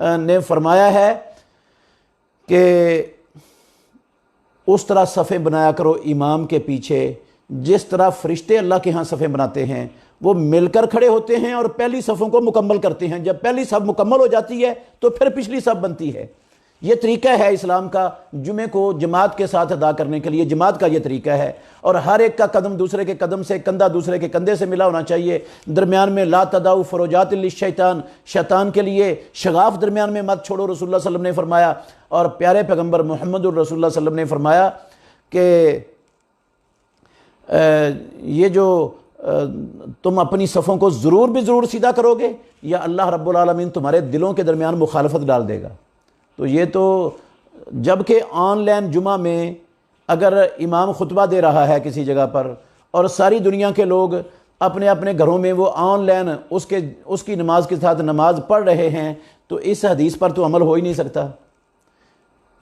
نے فرمایا ہے کہ اس طرح صفیں بنایا کرو امام کے پیچھے جس طرح فرشتے اللہ کے ہاں صفیں بناتے ہیں، وہ مل کر کھڑے ہوتے ہیں اور پہلی صفوں کو مکمل کرتے ہیں۔ جب پہلی صف مکمل ہو جاتی ہے تو پھر پچھلی صف بنتی ہے۔ یہ طریقہ ہے اسلام کا جمعے کو جماعت کے ساتھ ادا کرنے کے لیے، جماعت کا یہ طریقہ ہے، اور ہر ایک کا قدم دوسرے کے قدم سے، کندھا دوسرے کے کندھے سے ملا ہونا چاہیے۔ درمیان میں لا تدعوا فروجات للشیطان، شیطان کے لیے شگاف درمیان میں مت چھوڑو، رسول اللہ صلی اللہ علیہ وسلم نے فرمایا۔ اور پیارے پیغمبر محمد الرسول اللہ صلی اللہ علیہ وسلم نے فرمایا کہ یہ جو تم اپنی صفوں کو ضرور بھی ضرور سیدھا کرو گے یا اللہ رب العالمین تمہارے دلوں کے درمیان مخالفت ڈال دے گا۔ تو یہ تو جب کہ آن لائن جمعہ میں اگر امام خطبہ دے رہا ہے کسی جگہ پر اور ساری دنیا کے لوگ اپنے اپنے گھروں میں وہ آن لائن اس کی نماز کے ساتھ نماز پڑھ رہے ہیں، تو اس حدیث پر تو عمل ہو ہی نہیں سکتا۔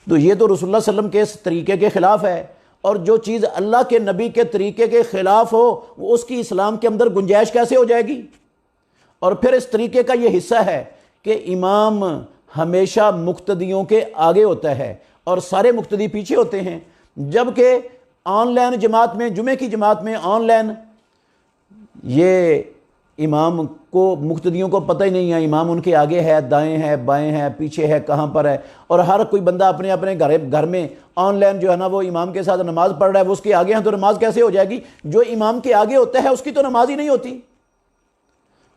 تو یہ تو رسول اللہ صلی اللہ علیہ وسلم کے اس طریقے کے خلاف ہے، اور جو چیز اللہ کے نبی کے طریقے کے خلاف ہو وہ اس کی اسلام کے اندر گنجائش کیسے ہو جائے گی؟ اور پھر اس طریقے کا یہ حصہ ہے کہ امام ہمیشہ مقتدیوں کے آگے ہوتا ہے اور سارے مقتدی پیچھے ہوتے ہیں، جبکہ آن لائن جماعت میں، جمعے کی جماعت میں آن لائن یہ امام کو، مقتدیوں کو پتہ ہی نہیں ہے امام ان کے آگے ہے، دائیں ہے، بائیں ہے، پیچھے ہے، کہاں پر ہے، اور ہر کوئی بندہ اپنے اپنے گھر میں آن لائن جو ہے نا وہ امام کے ساتھ نماز پڑھ رہا ہے، وہ اس کے آگے ہیں، تو نماز کیسے ہو جائے گی؟ جو امام کے آگے ہوتا ہے اس کی تو نماز ہی نہیں ہوتی۔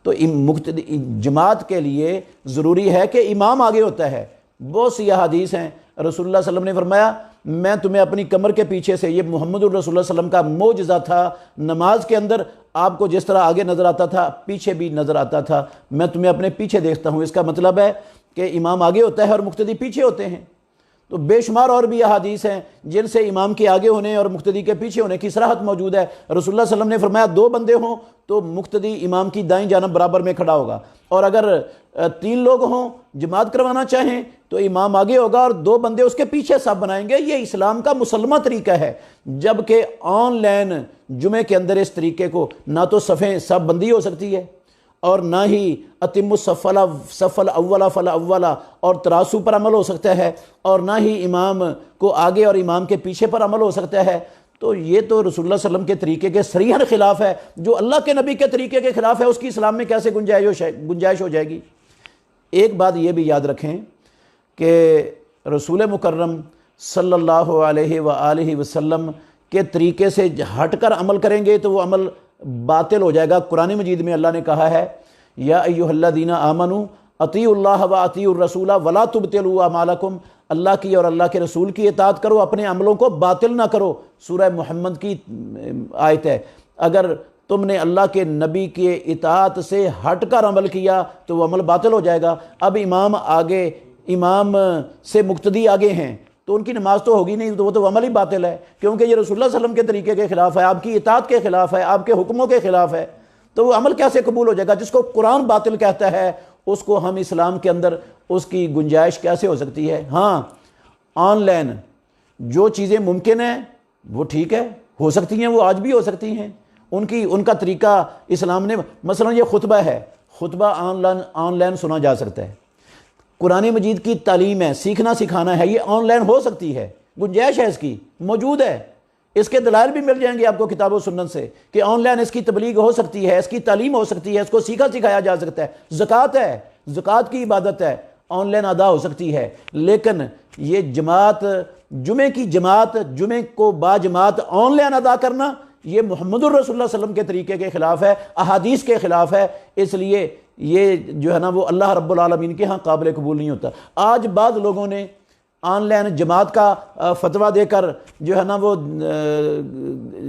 تو جماعت کے لیے ضروری ہے کہ امام آگے ہوتا ہے۔ بہت سی احادیث ہیں، رسول اللہ صلی اللہ علیہ وسلم نے فرمایا میں تمہیں اپنی کمر کے پیچھے سے، یہ محمد الرسول اللہ صلی اللہ علیہ وسلم کا معجزہ تھا، نماز کے اندر آپ کو جس طرح آگے نظر آتا تھا پیچھے بھی نظر آتا تھا، میں تمہیں اپنے پیچھے دیکھتا ہوں۔ اس کا مطلب ہے کہ امام آگے ہوتا ہے اور مقتدی پیچھے ہوتے ہیں۔ تو بے شمار اور بھی احادیث ہیں جن سے امام کے آگے ہونے اور مقتدی کے پیچھے ہونے کی صراحت موجود ہے۔ رسول اللہ صلی اللہ علیہ وسلم نے فرمایا 2 بندے ہوں تو مقتدی امام کی دائیں جانب برابر میں کھڑا ہوگا، اور اگر 3 لوگ ہوں جماعت کروانا چاہیں تو امام آگے ہوگا اور 2 بندے اس کے پیچھے صف بنائیں گے۔ یہ اسلام کا مسلمہ طریقہ ہے، جبکہ آن لائن جمعے کے اندر اس طریقے کو نہ تو صف بندی ہو سکتی ہے اور نہ ہی اتم الصف الاول فالاول اور تراسو پر عمل ہو سکتا ہے، اور نہ ہی امام کو آگے اور امام کے پیچھے پر عمل ہو سکتا ہے۔ تو یہ تو رسول اللہ صلی اللہ علیہ وسلم کے طریقے کے صریحاً خلاف ہے۔ جو اللہ کے نبی کے طریقے کے خلاف ہے اس کی اسلام میں کیسے گنجائش ہو جائے گی؟ ایک بات یہ بھی یاد رکھیں کہ رسول مکرم صلی اللہ علیہ وآلہ وسلم کے طریقے سے ہٹ کر عمل کریں گے تو وہ عمل باطل ہو جائے گا۔ قرآن مجید میں اللہ نے کہا ہے یا ایھا الذین آمنوا اطیعوا اللہ واطیعوا الرسول ولا تبطلوا اعمالکم، اللہ کی اور اللہ کے رسول کی اطاعت کرو، اپنے عملوں کو باطل نہ کرو۔ سورہ محمد کی آیت ہے۔ اگر تم نے اللہ کے نبی کے اطاعت سے ہٹ کر عمل کیا تو وہ عمل باطل ہو جائے گا۔ اب امام سے مقتدی آگے ہیں تو ان کی نماز تو ہوگی نہیں، تو وہ تو عمل ہی باطل ہے، کیونکہ یہ رسول اللہ صلی اللہ علیہ وسلم کے طریقے کے خلاف ہے، آپ کی اطاعت کے خلاف ہے، آپ کے حکموں کے خلاف ہے۔ تو وہ عمل کیسے قبول ہو جائے گا؟ جس کو قرآن باطل کہتا ہے اس کو ہم اسلام کے اندر اس کی گنجائش کیسے ہو سکتی ہے؟ ہاں، آن لائن جو چیزیں ممکن ہیں وہ ٹھیک ہے، ہو سکتی ہیں، وہ آج بھی ہو سکتی ہیں۔ ان کا طریقہ اسلام نے، مثلا یہ خطبہ ہے، خطبہ آن لائن سنا جا سکتا ہے۔ قرآن مجید کی تعلیم ہے، سیکھنا سکھانا ہے، یہ آن لائن ہو سکتی ہے، گنجائش ہے، اس کی موجود ہے۔ اس کے دلائل بھی مل جائیں گے آپ کو کتاب و سنت سے کہ آن لائن اس کی تبلیغ ہو سکتی ہے، اس کی تعلیم ہو سکتی ہے، اس کو سیکھا سکھایا جا سکتا ہے۔ زکوٰۃ ہے، زکوٰۃ کی عبادت ہے، آن لائن ادا ہو سکتی ہے۔ لیکن یہ جماعت، جمعے کی جماعت، جمعے کو با جماعت آن لائن ادا کرنا، یہ محمد الرسول اللہ صلی اللہ علیہ وسلم کے طریقے کے خلاف ہے، احادیث کے خلاف ہے۔ اس لیے یہ جو ہے نا وہ اللہ رب العالمین کے ہاں قابل قبول نہیں ہوتا۔ آج بعض لوگوں نے آن لائن جماعت کا فتویٰ دے کر جو ہے نا وہ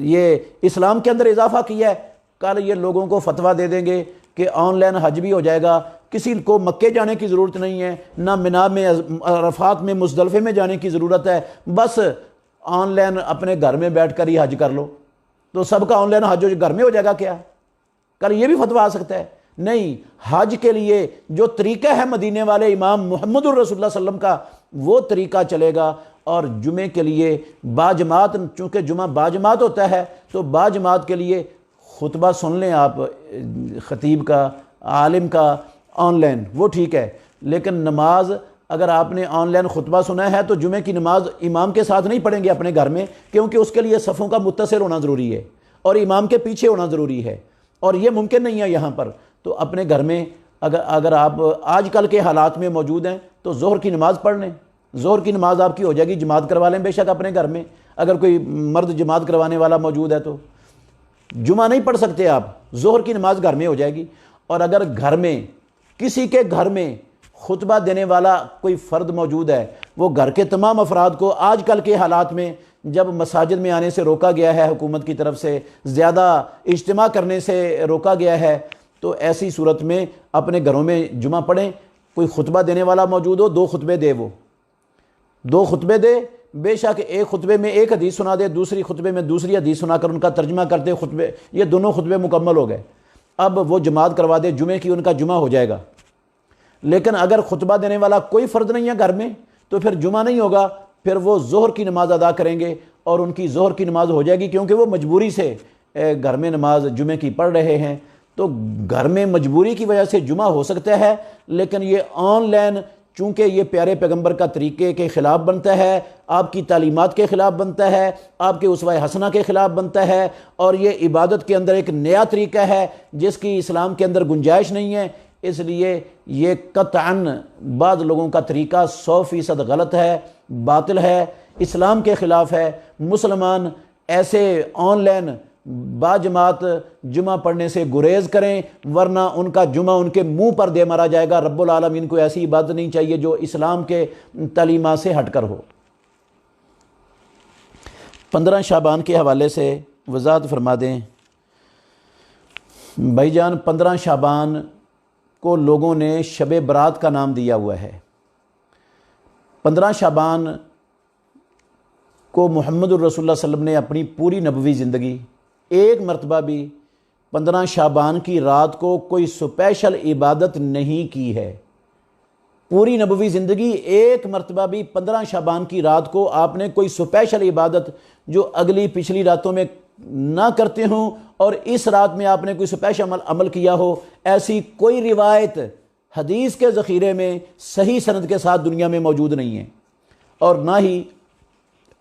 یہ اسلام کے اندر اضافہ کیا ہے۔ کل یہ لوگوں کو فتویٰ دے دیں گے کہ آن لائن حج بھی ہو جائے گا، کسی کو مکے جانے کی ضرورت نہیں ہے، نہ منا میں، عرفات میں، مزدلفے میں جانے کی ضرورت ہے، بس آن لائن اپنے گھر میں بیٹھ کر ہی حج کر لو، تو سب کا آن لائن حج گھر میں ہو جائے گا کیا؟ کل یہ بھی فتویٰ آ سکتا ہے۔ نہیں، حج کے لیے جو طریقہ ہے مدینے والے امام محمد الرسول اللہ صلی اللہ علیہ وسلم کا، وہ طریقہ چلے گا۔ اور جمعے کے لیے باجماعت، چونکہ جمعہ باجماعت ہوتا ہے تو باجماعت کے لیے خطبہ سن لیں آپ خطیب کا، عالم کا، آن لائن، وہ ٹھیک ہے۔ لیکن نماز اگر آپ نے آن لائن خطبہ سنا ہے تو جمعے کی نماز امام کے ساتھ نہیں پڑھیں گے اپنے گھر میں، کیونکہ اس کے لیے صفوں کا متصل ہونا ضروری ہے اور امام کے پیچھے ہونا ضروری ہے، اور یہ ممکن نہیں ہے یہاں پر۔ تو اپنے گھر میں اگر آپ آج کل کے حالات میں موجود ہیں تو ظہر کی نماز پڑھ لیں، ظہر کی نماز آپ کی ہو جائے گی، جماعت کروا لیں بے شک اپنے گھر میں، اگر کوئی مرد جماعت کروانے والا موجود ہے تو۔ جمعہ نہیں پڑھ سکتے آپ، ظہر کی نماز گھر میں ہو جائے گی۔ اور اگر گھر میں کسی کے گھر میں خطبہ دینے والا کوئی فرد موجود ہے، وہ گھر کے تمام افراد کو آج کل کے حالات میں جب مساجد میں آنے سے روکا گیا ہے حکومت کی طرف سے، زیادہ اجتماع کرنے سے روکا گیا ہے، تو ایسی صورت میں اپنے گھروں میں جمعہ پڑھیں۔ کوئی خطبہ دینے والا موجود ہو، 2 خطبے دے، وہ 2 خطبے دے، بے شک ایک خطبے میں ایک حدیث سنا دے، دوسری خطبے میں دوسری حدیث سنا کر ان کا ترجمہ کرتے خطبے، یہ دونوں خطبے مکمل ہو گئے۔ اب وہ جماعت کروا دے، جمعے کی ان کا جمعہ ہو جائے گا۔ لیکن اگر خطبہ دینے والا کوئی فرد نہیں ہے گھر میں تو پھر جمعہ نہیں ہوگا، پھر وہ ظہر کی نماز ادا کریں گے اور ان کی ظہر کی نماز ہو جائے گی، کیونکہ وہ مجبوری سے گھر میں نماز جمعے کی پڑھ رہے ہیں۔ تو گھر میں مجبوری کی وجہ سے جمعہ ہو سکتا ہے، لیکن یہ آن لائن چونکہ یہ پیارے پیغمبر کا طریقے کے خلاف بنتا ہے، آپ کی تعلیمات کے خلاف بنتا ہے، آپ کے اسوہ حسنہ کے خلاف بنتا ہے، اور یہ عبادت کے اندر ایک نیا طریقہ ہے جس کی اسلام کے اندر گنجائش نہیں ہے، اس لیے یہ قطعاً بعض لوگوں کا طریقہ 100% غلط ہے، باطل ہے، اسلام کے خلاف ہے۔ مسلمان ایسے آن لائن باجماعت جمعہ پڑھنے سے گریز کریں، ورنہ ان کا جمعہ ان کے منہ پر دے مارا جائے گا۔ رب العالمین کو ایسی عبادت نہیں چاہیے جو اسلام کے تعلیمات سے ہٹ کر ہو۔ 15 شعبان کے حوالے سے وضاحت فرما دیں بھائی جان۔ 15 شعبان کو لوگوں نے شب برات کا نام دیا ہوا ہے۔ 15 شعبان کو محمد الرسول اللہ صلی اللہ علیہ وسلم نے اپنی پوری نبوی زندگی ایک مرتبہ بھی 15 شعبان کی رات کو کوئی سپیشل عبادت نہیں کی ہے۔ پوری نبوی زندگی ایک مرتبہ بھی 15 شعبان کی رات کو آپ نے کوئی سپیشل عبادت جو اگلی پچھلی راتوں میں نہ کرتے ہوں اور اس رات میں آپ نے کوئی سپیشل عمل کیا ہو، ایسی کوئی روایت حدیث کے ذخیرے میں صحیح سند کے ساتھ دنیا میں موجود نہیں ہے، اور نہ ہی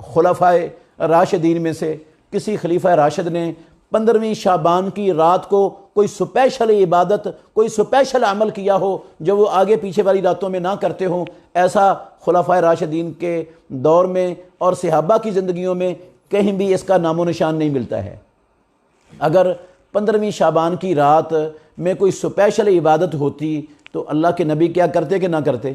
خلفائے راشدین میں سے کسی خلیفہ راشد نے 15ویں شعبان کی رات کو کوئی سپیشل عبادت، کوئی سپیشل عمل کیا ہو جو وہ آگے پیچھے والی راتوں میں نہ کرتے ہوں۔ ایسا خلفائے راشدین کے دور میں اور صحابہ کی زندگیوں میں کہیں بھی اس کا نام و نشان نہیں ملتا ہے۔ اگر 15ویں شعبان کی رات میں کوئی سپیشل عبادت ہوتی تو اللہ کے نبی کیا کرتے کہ نہ کرتے؟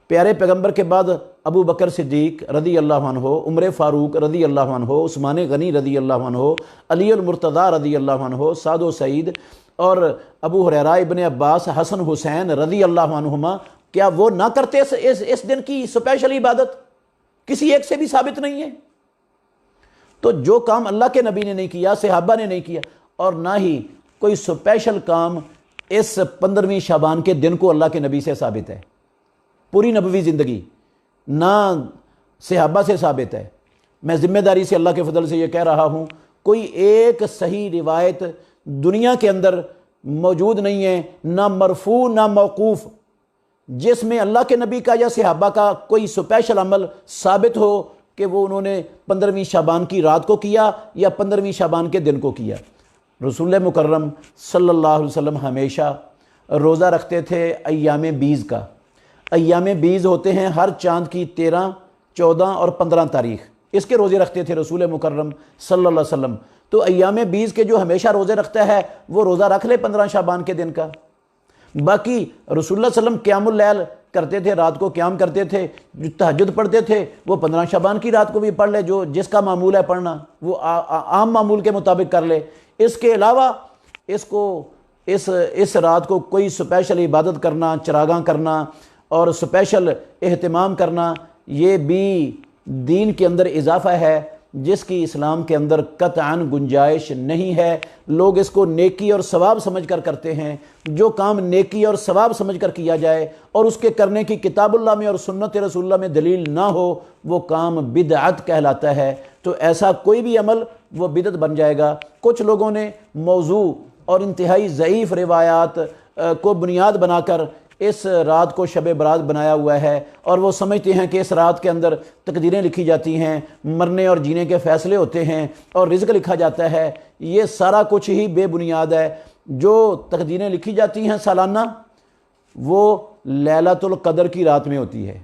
پیارے پیغمبر کے بعد ابو بکر صدیق رضی اللہ عنہ، عمر فاروق رضی اللہ عنہ، عثمان غنی رضی اللہ عنہ، علی المرتضیٰ رضی اللہ عنہ، سعد و سعید اور ابو ہریرہ ابن عباس، حسن حسین رضی اللہ عنہما، کیا وہ نہ کرتے اس دن کی سپیشل عبادت؟ کسی ایک سے بھی ثابت نہیں ہے۔ تو جو کام اللہ کے نبی نے نہیں کیا، صحابہ نے نہیں کیا، اور نہ ہی کوئی سپیشل کام اس 15ویں شعبان کے دن کو اللہ کے نبی سے ثابت ہے۔ پوری نبوی زندگی نہ صحابہ سے ثابت ہے۔ میں ذمہ داری سے اللہ کے فضل سے یہ کہہ رہا ہوں، کوئی ایک صحیح روایت دنیا کے اندر موجود نہیں ہے، نہ مرفوع نہ موقوف، جس میں اللہ کے نبی کا یا صحابہ کا کوئی سپیشل عمل ثابت ہو کہ وہ انہوں نے 15ویں شعبان کی رات کو کیا یا 15ویں شعبان کے دن کو کیا۔ رسول مکرم صلی اللہ علیہ وسلم ہمیشہ روزہ رکھتے تھے ایام بیز کا۔ ایام بیز ہوتے ہیں ہر چاند کی 13، 14 اور 15 تاریخ، اس کے روزے رکھتے تھے رسول مکرم صلی اللہ علیہ وسلم۔ تو ایام بیز کے جو ہمیشہ روزے رکھتا ہے وہ روزہ رکھ لے 15 شعبان کے دن کا۔ باقی رسول اللہ صلی اللہ علیہ وسلم قیام اللیل کرتے تھے، رات کو قیام کرتے تھے، جو تہجد پڑھتے تھے وہ 15 شعبان کی رات کو بھی پڑھ لے، جو جس کا معمول ہے پڑھنا وہ عام معمول کے مطابق کر لے۔ اس کے علاوہ اس رات کو کوئی سپیشل عبادت کرنا، چراغاں کرنا اور سپیشل اہتمام کرنا، یہ بھی دین کے اندر اضافہ ہے جس کی اسلام کے اندر قطعاً گنجائش نہیں ہے۔ لوگ اس کو نیکی اور ثواب سمجھ کر کرتے ہیں۔ جو کام نیکی اور ثواب سمجھ کر کیا جائے اور اس کے کرنے کی کتاب اللہ میں اور سنت رسول اللہ میں دلیل نہ ہو، وہ کام بدعت کہلاتا ہے۔ تو ایسا کوئی بھی عمل وہ بدعت بن جائے گا۔ کچھ لوگوں نے موضوع اور انتہائی ضعیف روایات کو بنیاد بنا کر اس رات کو شب برات بنایا ہوا ہے اور وہ سمجھتے ہیں کہ اس رات کے اندر تقدیریں لکھی جاتی ہیں، مرنے اور جینے کے فیصلے ہوتے ہیں اور رزق لکھا جاتا ہے، یہ سارا کچھ ہی بے بنیاد ہے۔ جو تقدیریں لکھی جاتی ہیں سالانہ وہ لیلۃ القدر کی رات میں ہوتی ہے،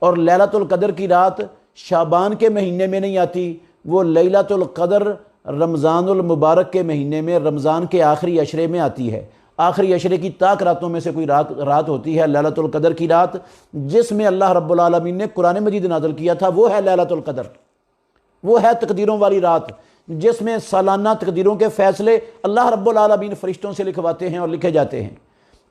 اور لیلۃ القدر کی رات شعبان کے مہینے میں نہیں آتی، وہ لیلۃ القدر رمضان المبارک کے مہینے میں، رمضان کے آخری عشرے میں آتی ہے۔ آخری عشرے کی طاق راتوں میں سے کوئی رات ہوتی ہے لیلۃ القدر کی رات، جس میں اللہ رب العالمین نے قرآن مجید نازل کیا تھا، وہ ہے لیلۃ القدر، وہ ہے تقدیروں والی رات، جس میں سالانہ تقدیروں کے فیصلے اللہ رب العالمین فرشتوں سے لکھواتے ہیں اور لکھے جاتے ہیں۔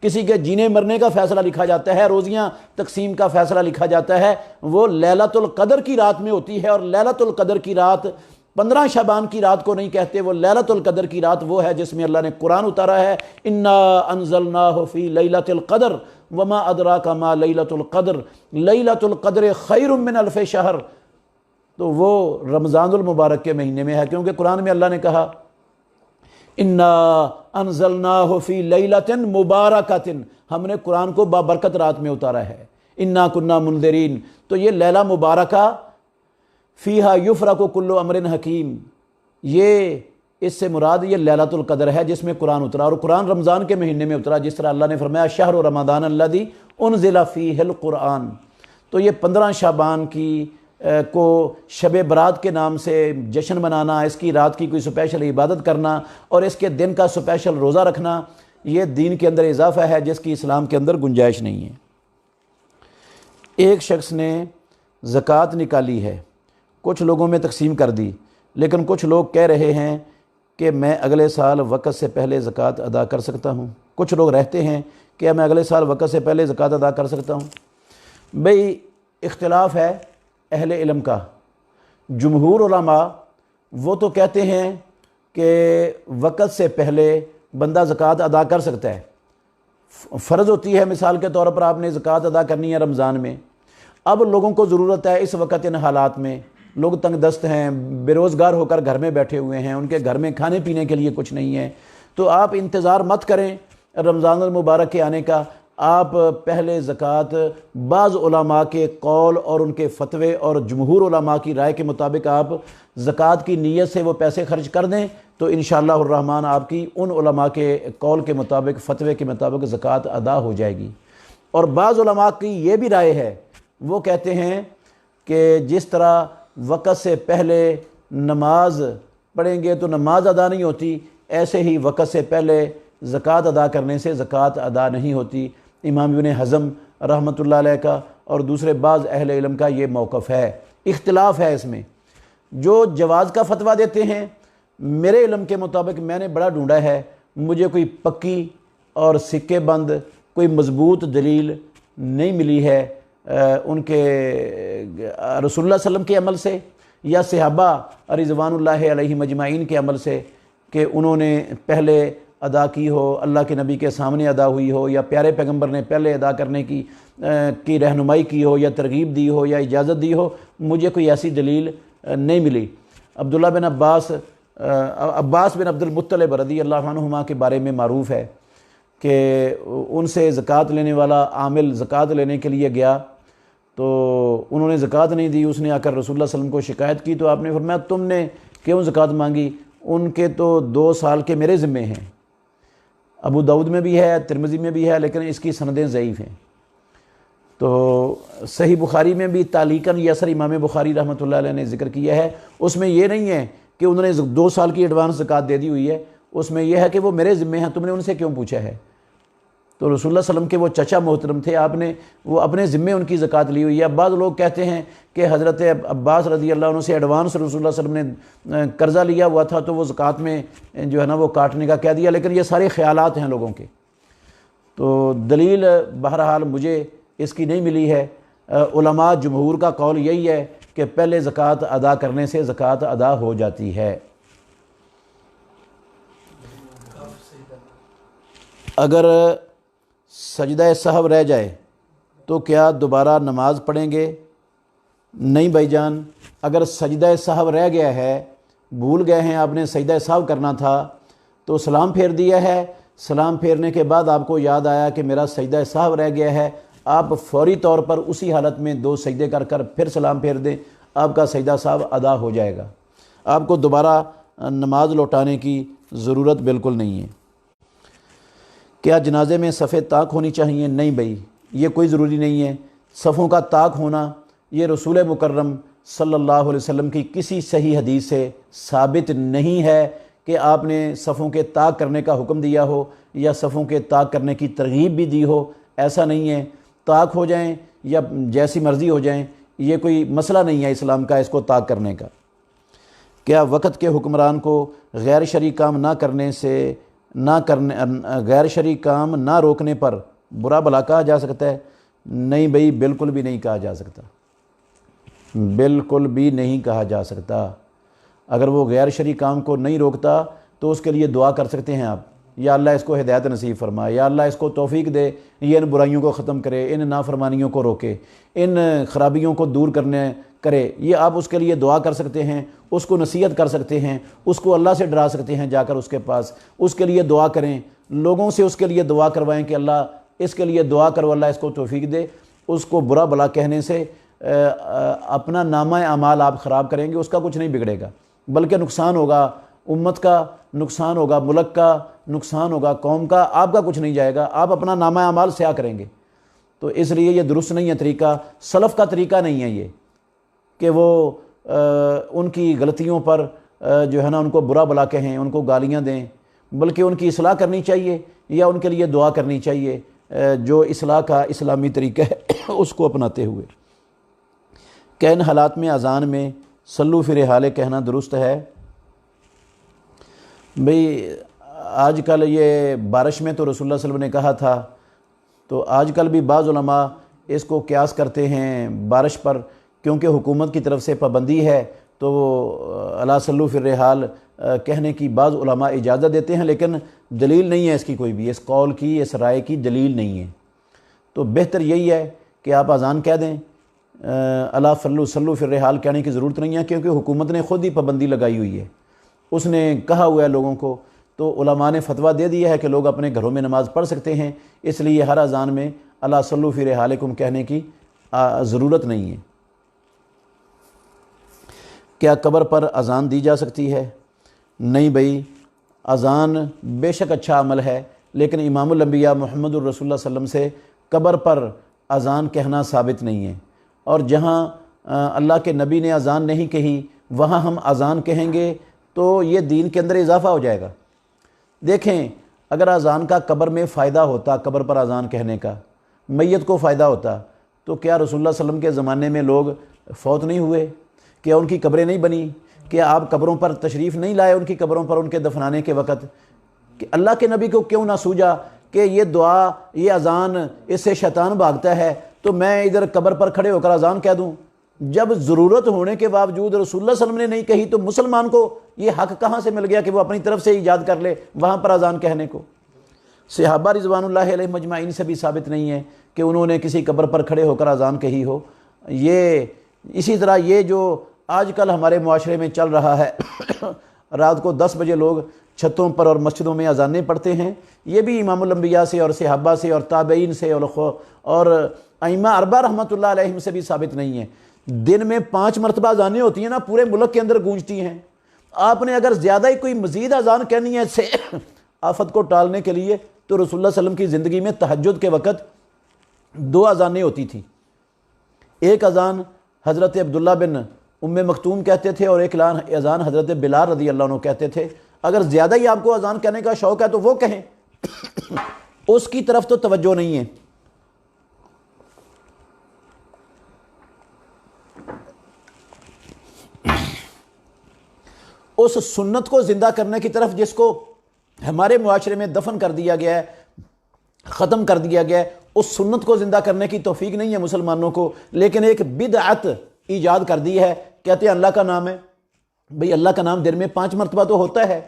کسی کے جینے مرنے کا فیصلہ لکھا جاتا ہے، روزیاں تقسیم کا فیصلہ لکھا جاتا ہے، وہ لیلۃ القدر کی رات میں ہوتی ہے۔ اور لیلۃ القدر کی رات 15 شعبان کی رات کو نہیں کہتے، وہ لیلۃ القدر کی رات وہ ہے جس میں اللہ نے قرآن اتارا ہے، انا انزلناہ فی لیلۃ القدر وما ادراک ما لیلۃ القدر لیلۃ القدر خیر من الف شہر۔ تو وہ رمضان المبارک کے مہینے میں ہے، کیونکہ قرآن میں اللہ نے کہا انا انزلناہ فی لیلۃ مبارکۃ، ہم نے قرآن کو بابرکت رات میں اتارا ہے، انا کنا منذرین۔ تو یہ لیلہ مبارکہ فیہا یفرق کل امر حکیم، یہ اس سے مراد یہ لیلۃ القدر ہے جس میں قرآن اترا، اور قرآن رمضان کے مہینے میں اترا، جس طرح اللہ نے فرمایا شہر رمضان الذی انزل فیہ القرآن۔ تو یہ 15 شعبان کی کو شب برات کے نام سے جشن منانا، اس کی رات کی کوئی سپیشل عبادت کرنا اور اس کے دن کا سپیشل روزہ رکھنا، یہ دین کے اندر اضافہ ہے جس کی اسلام کے اندر گنجائش نہیں ہے۔ ایک شخص نے زکوٰۃ نکالی ہے، کچھ لوگوں میں تقسیم کر دی، لیکن کچھ لوگ کہہ رہے ہیں کہ میں اگلے سال وقت سے پہلے زکوٰۃ ادا کر سکتا ہوں۔ کچھ لوگ رہتے ہیں کہ میں اگلے سال وقت سے پہلے زکوٰۃ ادا کر سکتا ہوں۔ بھئی اختلاف ہے اہل علم کا۔ جمہور علماء وہ تو کہتے ہیں کہ وقت سے پہلے بندہ زکوٰۃ ادا کر سکتا ہے، فرض ہوتی ہے، مثال کے طور پر آپ نے زکوٰۃ ادا کرنی ہے رمضان میں۔ اب لوگوں کو ضرورت ہے اس وقت، ان حالات میں لوگ تنگ دست ہیں، بے روزگار ہو کر گھر میں بیٹھے ہوئے ہیں، ان کے گھر میں کھانے پینے کے لیے کچھ نہیں ہے، تو آپ انتظار مت کریں رمضان المبارک کے آنے کا، آپ پہلے زکوٰۃ بعض علماء کے قول اور ان کے فتوے اور جمہور علماء کی رائے کے مطابق آپ زکوٰۃ کی نیت سے وہ پیسے خرچ کر دیں، تو انشاءاللہ الرحمن آپ کی ان علماء کے قول کے مطابق، فتوے کے مطابق زکوٰۃ ادا ہو جائے گی۔ اور بعض علماء کی یہ بھی رائے ہے، وہ کہتے ہیں کہ جس طرح وقت سے پہلے نماز پڑھیں گے تو نماز ادا نہیں ہوتی، ایسے ہی وقت سے پہلے زکوٰۃ ادا کرنے سے زکوٰۃ ادا نہیں ہوتی۔ امام ابن حزم رحمۃ اللہ علیہ کا اور دوسرے بعض اہل علم کا یہ موقف ہے، اختلاف ہے اس میں۔ جو جواز کا فتویٰ دیتے ہیں، میرے علم کے مطابق میں نے بڑا ڈھونڈا ہے، مجھے کوئی پکی اور سکے بند کوئی مضبوط دلیل نہیں ملی ہے ان کے رسول اللہ صلی اللہ علیہ وسلم کے عمل سے یا صحابہ رضوان اللہ علیہ مجمعین کے عمل سے کہ انہوں نے پہلے ادا کی ہو، اللہ کے نبی کے سامنے ادا ہوئی ہو، یا پیارے پیغمبر نے پہلے ادا کرنے کی رہنمائی کی ہو یا ترغیب دی ہو یا اجازت دی ہو، مجھے کوئی ایسی دلیل نہیں ملی۔ عبداللہ بن عباس بن عبد المطلب رضی اللہ عنہما کے بارے میں معروف ہے کہ ان سے زکوٰۃ لینے والا عامل زکوٰۃ لینے کے لیے گیا تو انہوں نے زکوٰۃ نہیں دی، اس نے آ کر رسول اللہ صلی اللہ علیہ وسلم کو شکایت کی، تو آپ نے فرمایا تم نے کیوں زکوٰۃ مانگی؟ ان کے تو 2 سال کے میرے ذمے ہیں۔ ابو داؤد میں بھی ہے، ترمذی میں بھی ہے، لیکن اس کی سندیں ضعیف ہیں۔ تو صحیح بخاری میں بھی تعلیقاً یہ اثر امام بخاری رحمۃ اللہ علیہ نے ذکر کیا ہے، اس میں یہ نہیں ہے کہ انہوں نے 2 سال کی ایڈوانس زکوٰۃ دے دی ہوئی ہے، اس میں یہ ہے کہ وہ میرے ذمے ہیں، تم نے ان سے کیوں پوچھا ہے؟ تو رسول اللہ صلی اللہ علیہ وسلم کے وہ چچا محترم تھے، آپ نے وہ اپنے ذمے ان کی زکوٰۃ لی ہوئی ہے۔ بعض لوگ کہتے ہیں کہ حضرت عباس رضی اللہ عنہ سے ایڈوانس رسول اللہ صلی اللہ علیہ وسلم نے قرضہ لیا ہوا تھا تو وہ زکوٰۃ میں جو ہے نا وہ کاٹنے کا کہہ دیا، لیکن یہ سارے خیالات ہیں لوگوں کے۔ تو دلیل بہرحال مجھے اس کی نہیں ملی ہے۔ علماء جمہور کا قول یہی ہے کہ پہلے زکوٰۃ ادا کرنے سے زکوٰۃ ادا ہو جاتی ہے۔ اگر سجدہ سہو رہ جائے تو کیا دوبارہ نماز پڑھیں گے؟ نہیں بھائی جان، اگر سجدہ سہو رہ گیا ہے، بھول گئے ہیں، آپ نے سجدہ سہو کرنا تھا تو سلام پھیر دیا ہے، سلام پھیرنے کے بعد آپ کو یاد آیا کہ میرا سجدہ سہو رہ گیا ہے، آپ فوری طور پر اسی حالت میں 2 سجدے کر کر پھر سلام پھیر دیں، آپ کا سجدہ سہو ادا ہو جائے گا، آپ کو دوبارہ نماز لوٹانے کی ضرورت بالکل نہیں ہے۔ کیا جنازے میں صف طاق ہونی چاہیے؟ نہیں بھائی، یہ کوئی ضروری نہیں ہے۔ صفوں کا طاق ہونا یہ رسول مکرم صلی اللہ علیہ وسلم کی کسی صحیح حدیث سے ثابت نہیں ہے کہ آپ نے صفوں کے طاق کرنے کا حکم دیا ہو یا صفوں کے طاق کرنے کی ترغیب بھی دی ہو، ایسا نہیں ہے۔ طاق ہو جائیں یا جیسی مرضی ہو جائیں، یہ کوئی مسئلہ نہیں ہے اسلام کا اس کو طاق کرنے کا۔ کیا وقت کے حکمران کو غیر شرعی کام غیر شرعی کام نہ روکنے پر برا بھلا کہا جا سکتا ہے؟ نہیں بھائی، بالکل بھی نہیں کہا جا سکتا، بالکل بھی نہیں کہا جا سکتا۔ اگر وہ غیر شرعی کام کو نہیں روکتا تو اس کے لیے دعا کر سکتے ہیں آپ، یا اللہ اس کو ہدایت نصیب فرمائے، یا اللہ اس کو توفیق دے، یہ ان برائیوں کو ختم کرے، ان نافرمانیوں کو روکے، ان خرابیوں کو دور کرے، یہ آپ اس کے لیے دعا کر سکتے ہیں، اس کو نصیحت کر سکتے ہیں، اس کو اللہ سے ڈرا سکتے ہیں، جا کر اس کے پاس اس کے لیے دعا کریں، لوگوں سے اس کے لیے دعا کروائیں کہ اللہ اس کے لیے دعا کرو، اللہ اس کو توفیق دے۔ اس کو برا بھلا کہنے سے اپنا نامہ اعمال آپ خراب کریں گے، اس کا کچھ نہیں بگڑے گا، بلکہ نقصان ہوگا، امت کا نقصان ہوگا، ملک کا نقصان ہوگا، قوم کا، آپ کا کچھ نہیں جائے گا، آپ اپنا نامہ اعمال سیاہ کریں گے۔ تو اس لیے یہ درست نہیں ہے طریقہ، سلف کا طریقہ نہیں ہے یہ کہ وہ ان کی غلطیوں پر جو ہے نا ان کو برا بھلا کہیں، ان کو گالیاں دیں، بلکہ ان کی اصلاح کرنی چاہیے یا ان کے لیے دعا کرنی چاہیے، جو اصلاح کا اسلامی طریقہ ہے اس کو اپناتے ہوئے۔ کہ ان حالات میں اذان میں صلو فی رحال کہنا درست ہے؟ بھئی آج کل یہ بارش میں تو رسول اللہ صلی اللہ علیہ وسلم نے کہا تھا، تو آج کل بھی بعض علماء اس کو قیاس کرتے ہیں بارش پر، کیونکہ حکومت کی طرف سے پابندی ہے تو الا صلو فی الرحال کہنے کی بعض علماء اجازت دیتے ہیں، لیکن دلیل نہیں ہے اس کی، کوئی بھی اس قول کی، اس رائے کی دلیل نہیں ہے۔ تو بہتر یہی ہے کہ آپ اذان کہہ دیں، الا صلو فی الرحال کہنے کی ضرورت نہیں ہے، کیونکہ حکومت نے خود ہی پابندی لگائی ہوئی ہے، اس نے کہا ہوا ہے لوگوں کو، تو علماء نے فتویٰ دے دیا ہے کہ لوگ اپنے گھروں میں نماز پڑھ سکتے ہیں، اس لیے ہر اذان میں الا صلو فی رحالکم کہنے کی ضرورت نہیں ہے۔ کیا قبر پر اذان دی جا سکتی ہے؟ نہیں بھائی، اذان بے شک اچھا عمل ہے، لیکن امام الانبیاء محمد الرسول اللہ صلی اللہ علیہ وسلم سے قبر پر اذان کہنا ثابت نہیں ہے، اور جہاں اللہ کے نبی نے اذان نہیں کہی وہاں ہم اذان کہیں گے تو یہ دین کے اندر اضافہ ہو جائے گا۔ دیکھیں، اگر اذان کا قبر میں فائدہ ہوتا، قبر پر اذان کہنے کا میت کو فائدہ ہوتا، تو کیا رسول اللہ صلی اللہ علیہ وسلم کے زمانے میں لوگ فوت نہیں ہوئے؟ کیا ان کی قبریں نہیں بنی؟ کیا آپ قبروں پر تشریف نہیں لائے ان کی قبروں پر ان کے دفنانے کے وقت؟ کہ اللہ کے نبی کو کیوں نہ سوجا کہ یہ دعا، یہ اذان، اس سے شیطان بھاگتا ہے، تو میں ادھر قبر پر کھڑے ہو کر اذان کہہ دوں؟ جب ضرورت ہونے کے باوجود رسول اللہ صلی اللہ علیہ وسلم نے نہیں کہی تو مسلمان کو یہ حق کہاں سے مل گیا کہ وہ اپنی طرف سے ایجاد کر لے وہاں پر اذان کہنے کو؟ صحابہ رضوان اللہ علیہ مجمعین سے بھی ثابت نہیں ہے کہ انہوں نے کسی قبر پر کھڑے ہو کر اذان کہی ہو۔ یہ اسی طرح یہ جو آج کل ہمارے معاشرے میں چل رہا ہے، رات کو 10 بجے لوگ چھتوں پر اور مسجدوں میں اذانیں پڑھتے ہیں، یہ بھی امام الانبیاء سے اور صحابہ سے اور تابعین سے اور ائمہ اربعہ رحمۃ اللہ علیہم سے بھی ثابت نہیں ہے۔ دن میں 5 مرتبہ اذانیں ہوتی ہیں نا، پورے ملک کے اندر گونجتی ہیں۔ آپ نے اگر زیادہ ہی کوئی مزید اذان کہنی ہے اس سے آفت کو ٹالنے کے لیے، تو رسول اللہ صلی اللہ علیہ وسلم کی زندگی میں تہجد کے وقت 2 اذانیں ہوتی تھیں۔ ایک اذان حضرت عبداللہ بن ام مکتوم کہتے تھے اور ایک اذان حضرت بلال رضی اللہ عنہ کہتے تھے۔ اگر زیادہ ہی آپ کو اذان کہنے کا شوق ہے تو وہ کہیں، اس کی طرف تو توجہ نہیں ہے۔ اس سنت کو زندہ کرنے کی طرف جس کو ہمارے معاشرے میں دفن کر دیا گیا ہے، ختم کر دیا گیا ہے، اس سنت کو زندہ کرنے کی توفیق نہیں ہے مسلمانوں کو، لیکن ایک بدعت ایجاد کر دی ہے۔ کہتے ہیں اللہ کا نام ہے، بھئی اللہ کا نام دن میں 5 مرتبہ تو ہوتا ہے،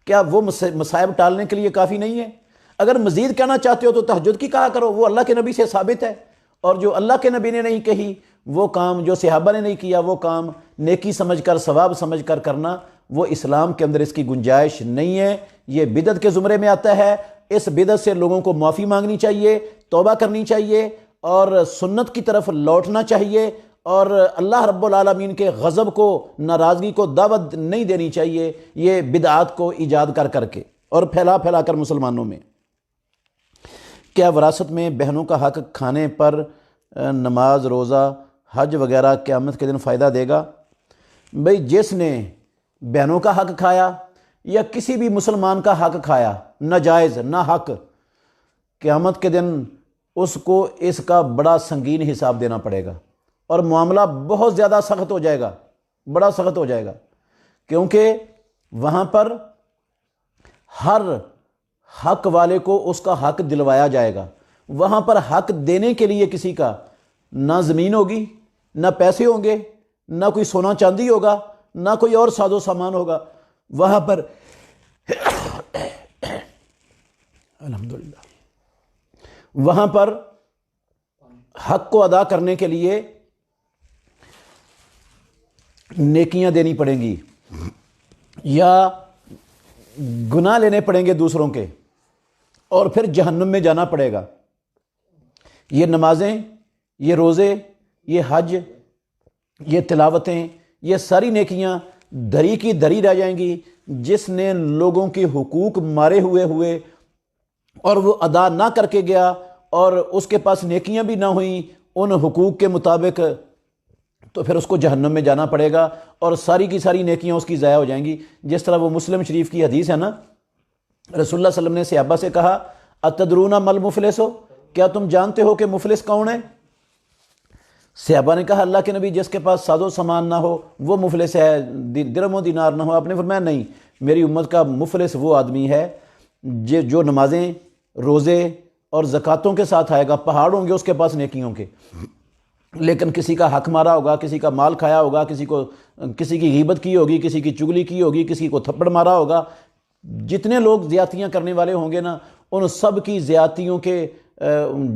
کیا وہ مصائب ٹالنے کے لیے کافی نہیں ہے؟ اگر مزید کہنا چاہتے ہو تو تہجد کی کہا کرو، وہ اللہ کے نبی سے ثابت ہے، اور جو اللہ کے نبی نے نہیں کہی وہ کام، جو صحابہ نے نہیں کیا وہ کام نیکی سمجھ کر، ثواب سمجھ کر کرنا، وہ اسلام کے اندر اس کی گنجائش نہیں ہے، یہ بدعت کے زمرے میں آتا ہے۔ اس بدعت سے لوگوں کو معافی مانگنی چاہیے، توبہ کرنی چاہیے اور سنت کی طرف لوٹنا چاہیے، اور اللہ رب العالمین کے غضب کو، ناراضگی کو دعوت نہیں دینی چاہیے یہ بدعات کو ایجاد کر کر کے اور پھیلا پھیلا کر مسلمانوں میں۔ کیا وراثت میں بہنوں کا حق کھانے پر نماز، روزہ، حج وغیرہ قیامت کے دن فائدہ دے گا؟ بھئی جس نے بہنوں کا حق کھایا یا کسی بھی مسلمان کا حق کھایا ناجائز، نا حق، قیامت کے دن اس کو اس کا بڑا سنگین حساب دینا پڑے گا، اور معاملہ بہت زیادہ سخت ہو جائے گا، بڑا سخت ہو جائے گا، کیونکہ وہاں پر ہر حق والے کو اس کا حق دلوایا جائے گا۔ وہاں پر حق دینے کے لیے کسی کا نہ زمین ہوگی، نہ پیسے ہوں گے، نہ کوئی سونا چاندی ہوگا، نہ کوئی اور ساز و سامان ہوگا۔ وہاں پر الحمدللہ وہاں پر حق کو ادا کرنے کے لیے نیکیاں دینی پڑیں گی یا گناہ لینے پڑیں گے دوسروں کے، اور پھر جہنم میں جانا پڑے گا۔ یہ نمازیں، یہ روزے، یہ حج، یہ تلاوتیں، یہ ساری نیکیاں دری کی دری رہ جائیں گی۔ جس نے لوگوں کے حقوق مارے ہوئے اور وہ ادا نہ کر کے گیا اور اس کے پاس نیکیاں بھی نہ ہوئیں ان حقوق کے مطابق، تو پھر اس کو جہنم میں جانا پڑے گا اور ساری کی ساری نیکیاں اس کی ضائع ہو جائیں گی۔ جس طرح وہ مسلم شریف کی حدیث ہے نا، رسول اللہ صلی اللہ علیہ وسلم نے صحابہ سے کہا اتدرون مل مفلس، کیا تم جانتے ہو کہ مفلس کون ہے؟ صحابہ نے کہا اللہ کے نبی جس کے پاس ساز و سامان نہ ہو وہ مفلس ہے، درہم و دینار نہ ہو۔ آپ نے فرمایا نہیں، میری امت کا مفلس وہ آدمی ہے جو نمازیں، روزے اور زکاتوں کے ساتھ آئے گا۔ پہاڑ ہوں گے اس کے پاس نیکیوں کے، لیکن کسی کا حق مارا ہوگا، کسی کا مال کھایا ہوگا، کسی کی غیبت کی ہوگی، کسی کی چگلی کی ہوگی، کسی کو تھپڑ مارا ہوگا۔ جتنے لوگ زیادتیاں کرنے والے ہوں گے نا، ان سب کی زیادتیوں کے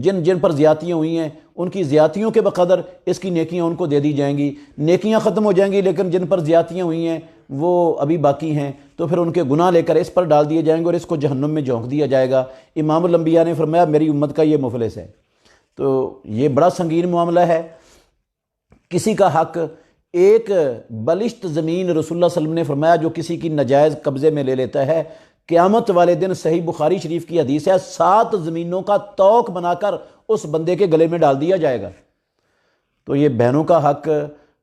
جن پر زیادتیاں ہوئی ہیں ان کی زیادتیوں کے بقدر اس کی نیکیاں ان کو دے دی جائیں گی۔ نیکیاں ختم ہو جائیں گی، لیکن جن پر زیادتیاں ہوئی ہیں وہ ابھی باقی ہیں، تو پھر ان کے گناہ لے کر اس پر ڈال دیے جائیں گے اور اس کو جہنم میں جھونک دیا جائے گا۔ امام الانبیاء نے فرمایا میری امت کا یہ مفلس ہے۔ تو یہ بڑا سنگین معاملہ ہے۔ کسی کا حق، ایک بلشت زمین رسول اللہ صلی اللہ علیہ وسلم نے فرمایا جو کسی کی ناجائز قبضے میں لے لیتا ہے، قیامت والے دن صحیح بخاری شریف کی حدیث ہے 7 زمینوں کا توق بنا کر اس بندے کے گلے میں ڈال دیا جائے گا۔ تو یہ بہنوں کا حق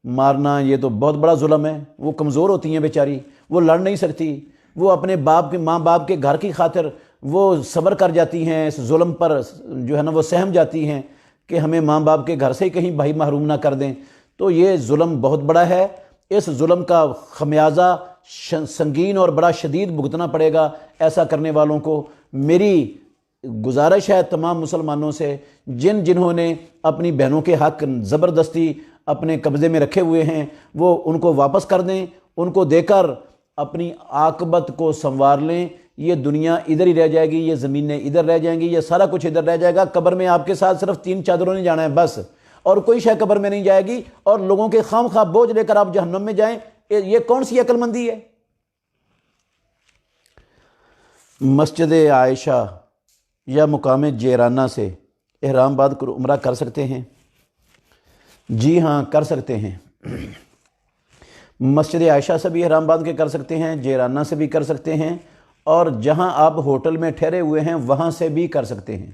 مارنا یہ تو بہت بڑا ظلم ہے۔ وہ کمزور ہوتی ہیں بیچاری، وہ لڑ نہیں سکتی، وہ اپنے ماں باپ کے گھر کی خاطر وہ صبر کر جاتی ہیں، اس ظلم پر جو ہے نا وہ سہم جاتی ہیں کہ ہمیں ماں باپ کے گھر سے ہی کہیں بھائی محروم نہ کر دیں۔ تو یہ ظلم بہت بڑا ہے، اس ظلم کا خمیازہ سنگین اور بڑا شدید بھگتنا پڑے گا ایسا کرنے والوں کو۔ میری گزارش ہے تمام مسلمانوں سے جنہوں نے اپنی بہنوں کے حق زبردستی اپنے قبضے میں رکھے ہوئے ہیں، وہ ان کو واپس کر دیں، ان کو دے کر اپنی عاقبت کو سنوار لیں۔ یہ دنیا ادھر ہی رہ جائے گی، یہ زمینیں ادھر رہ جائیں گی، یہ سارا کچھ ادھر رہ جائے گا۔ قبر میں آپ کے ساتھ صرف 3 چادروں نے جانا ہے بس، اور کوئی شے قبر میں نہیں جائے گی، اور لوگوں کے خام خواہ بوجھ لے کر آپ جہنم میں جائیں، یہ کون سی عقل مندی ہے؟ مسجد عائشہ یا مقام جیرانہ سے احرام بعد عمرہ کر سکتے ہیں؟ جی ہاں کر سکتے ہیں۔ مسجد عائشہ سے بھی احرام باندھ کے کر سکتے ہیں، جیرانہ سے بھی کر سکتے ہیں، اور جہاں آپ ہوٹل میں ٹھہرے ہوئے ہیں وہاں سے بھی کر سکتے ہیں،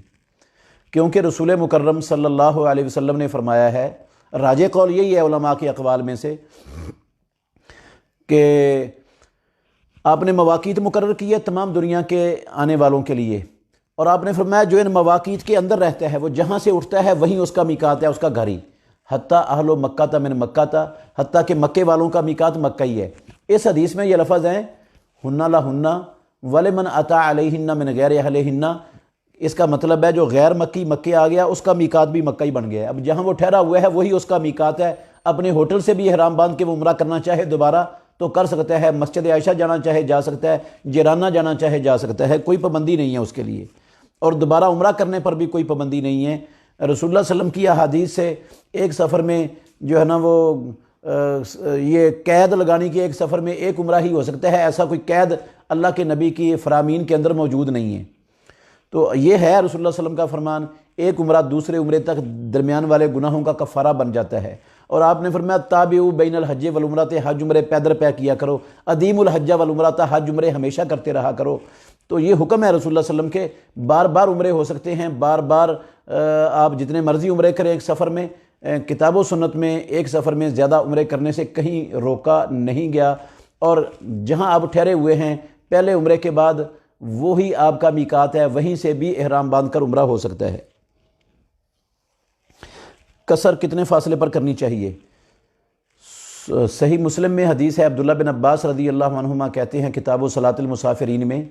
کیونکہ رسول مکرم صلی اللہ علیہ وسلم نے فرمایا ہے، راجح قول یہی ہے علماء کے اقوال میں سے، کہ آپ نے مواقیت مقرر کی ہے تمام دنیا کے آنے والوں کے لیے، اور آپ نے فرمایا جو ان مواقیت کے اندر رہتا ہے وہ جہاں سے اٹھتا ہے وہیں اس کا میقات ہے، اس کا گھر ہی، حتیٰ اہل مکہ تا من مکہ تا، حتیٰ کہ مکے والوں کا میقات مکہ ہی ہے۔ اس حدیث میں یہ لفظ ہیں ہنہ لہنہ ولمن اتی علیہن من غیر اہلہن، اس کا مطلب ہے جو غیر مکی مکے آ گیا اس کا میقات بھی مکہ ہی بن گیا ہے۔ اب جہاں وہ ٹھہرا ہوا ہے وہی اس کا میقات ہے۔ اپنے ہوٹل سے بھی احرام باندھ کے وہ عمرہ کرنا چاہے دوبارہ تو کر سکتا ہے، مسجد عائشہ جانا چاہے جا سکتا ہے، جیرانہ جانا چاہے جا سکتا ہے، کوئی پابندی نہیں ہے اس کے لیے، اور دوبارہ عمرہ کرنے پر بھی کوئی پابندی نہیں ہے۔ رسول اللہ صلی اللہ علیہ وسلم کی احادیث سے ایک سفر میں جو ہے نا وہ یہ قید لگانے کی، ایک سفر میں ایک عمرہ ہی ہو سکتا ہے، ایسا کوئی قید اللہ کے نبی کی فرامین کے اندر موجود نہیں ہے۔ تو یہ ہے رسول اللہ صلی اللہ علیہ وسلم کا فرمان، ایک عمرہ دوسرے عمرے تک درمیان والے گناہوں کا کفارہ بن جاتا ہے۔ اور آپ نے فرمایا تابعوا بین الحج والعمرۃ، حج عمرے پیدل پہ کیا کرو، ادیم الحج والعمرۃ، حج عمرے ہمیشہ کرتے رہا کرو۔ تو یہ حکم ہے رسول اللہ صلی اللہ علیہ وسلم کے، بار بار عمرے ہو سکتے ہیں، بار بار آپ جتنے مرضی عمرے کریں ایک سفر میں، کتاب و سنت میں ایک سفر میں زیادہ عمرے کرنے سے کہیں روکا نہیں گیا، اور جہاں آپ ٹھہرے ہوئے ہیں پہلے عمرے کے بعد وہی آپ کا میقات ہے، وہیں سے بھی احرام باندھ کر عمرہ ہو سکتا ہے۔ قصر کتنے فاصلے پر کرنی چاہیے؟ صحیح مسلم میں حدیث ہے، عبداللہ بن عباس رضی اللہ عنہما کہتے ہیں کتاب و صلاۃ المسافرین میں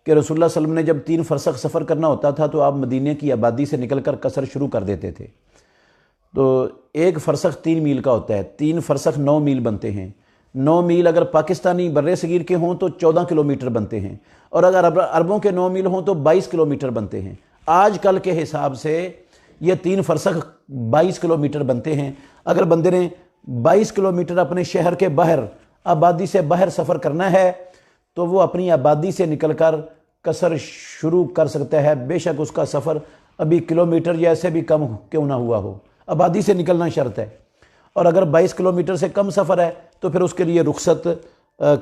کہ رسول اللہ صلی اللہ علیہ وسلم نے جب 3 فرسخ سفر کرنا ہوتا تھا تو آپ مدینے کی آبادی سے نکل کر قصر شروع کر دیتے تھے۔ تو 1 فرسخ 3 میل کا ہوتا ہے، 3 فرسخ 9 میل بنتے ہیں۔ 9 میل اگر پاکستانی بر صغیر کے ہوں تو 14 کلومیٹر بنتے ہیں، اور اگر عربوں کے 9 میل ہوں تو 22 کلومیٹر بنتے ہیں۔ آج کل کے حساب سے یہ 3 فرسخ 22 کلومیٹر بنتے ہیں۔ اگر بندے نے 22 کلومیٹر اپنے شہر کے باہر، آبادی سے باہر سفر کرنا ہے تو وہ اپنی آبادی سے نکل کر قصر شروع کر سکتا ہے، بے شک اس کا سفر ابھی کلومیٹر یا ایسے بھی کم کیوں نہ ہوا ہو، آبادی سے نکلنا شرط ہے۔ اور اگر 22 کلومیٹر سے کم سفر ہے تو پھر اس کے لیے رخصت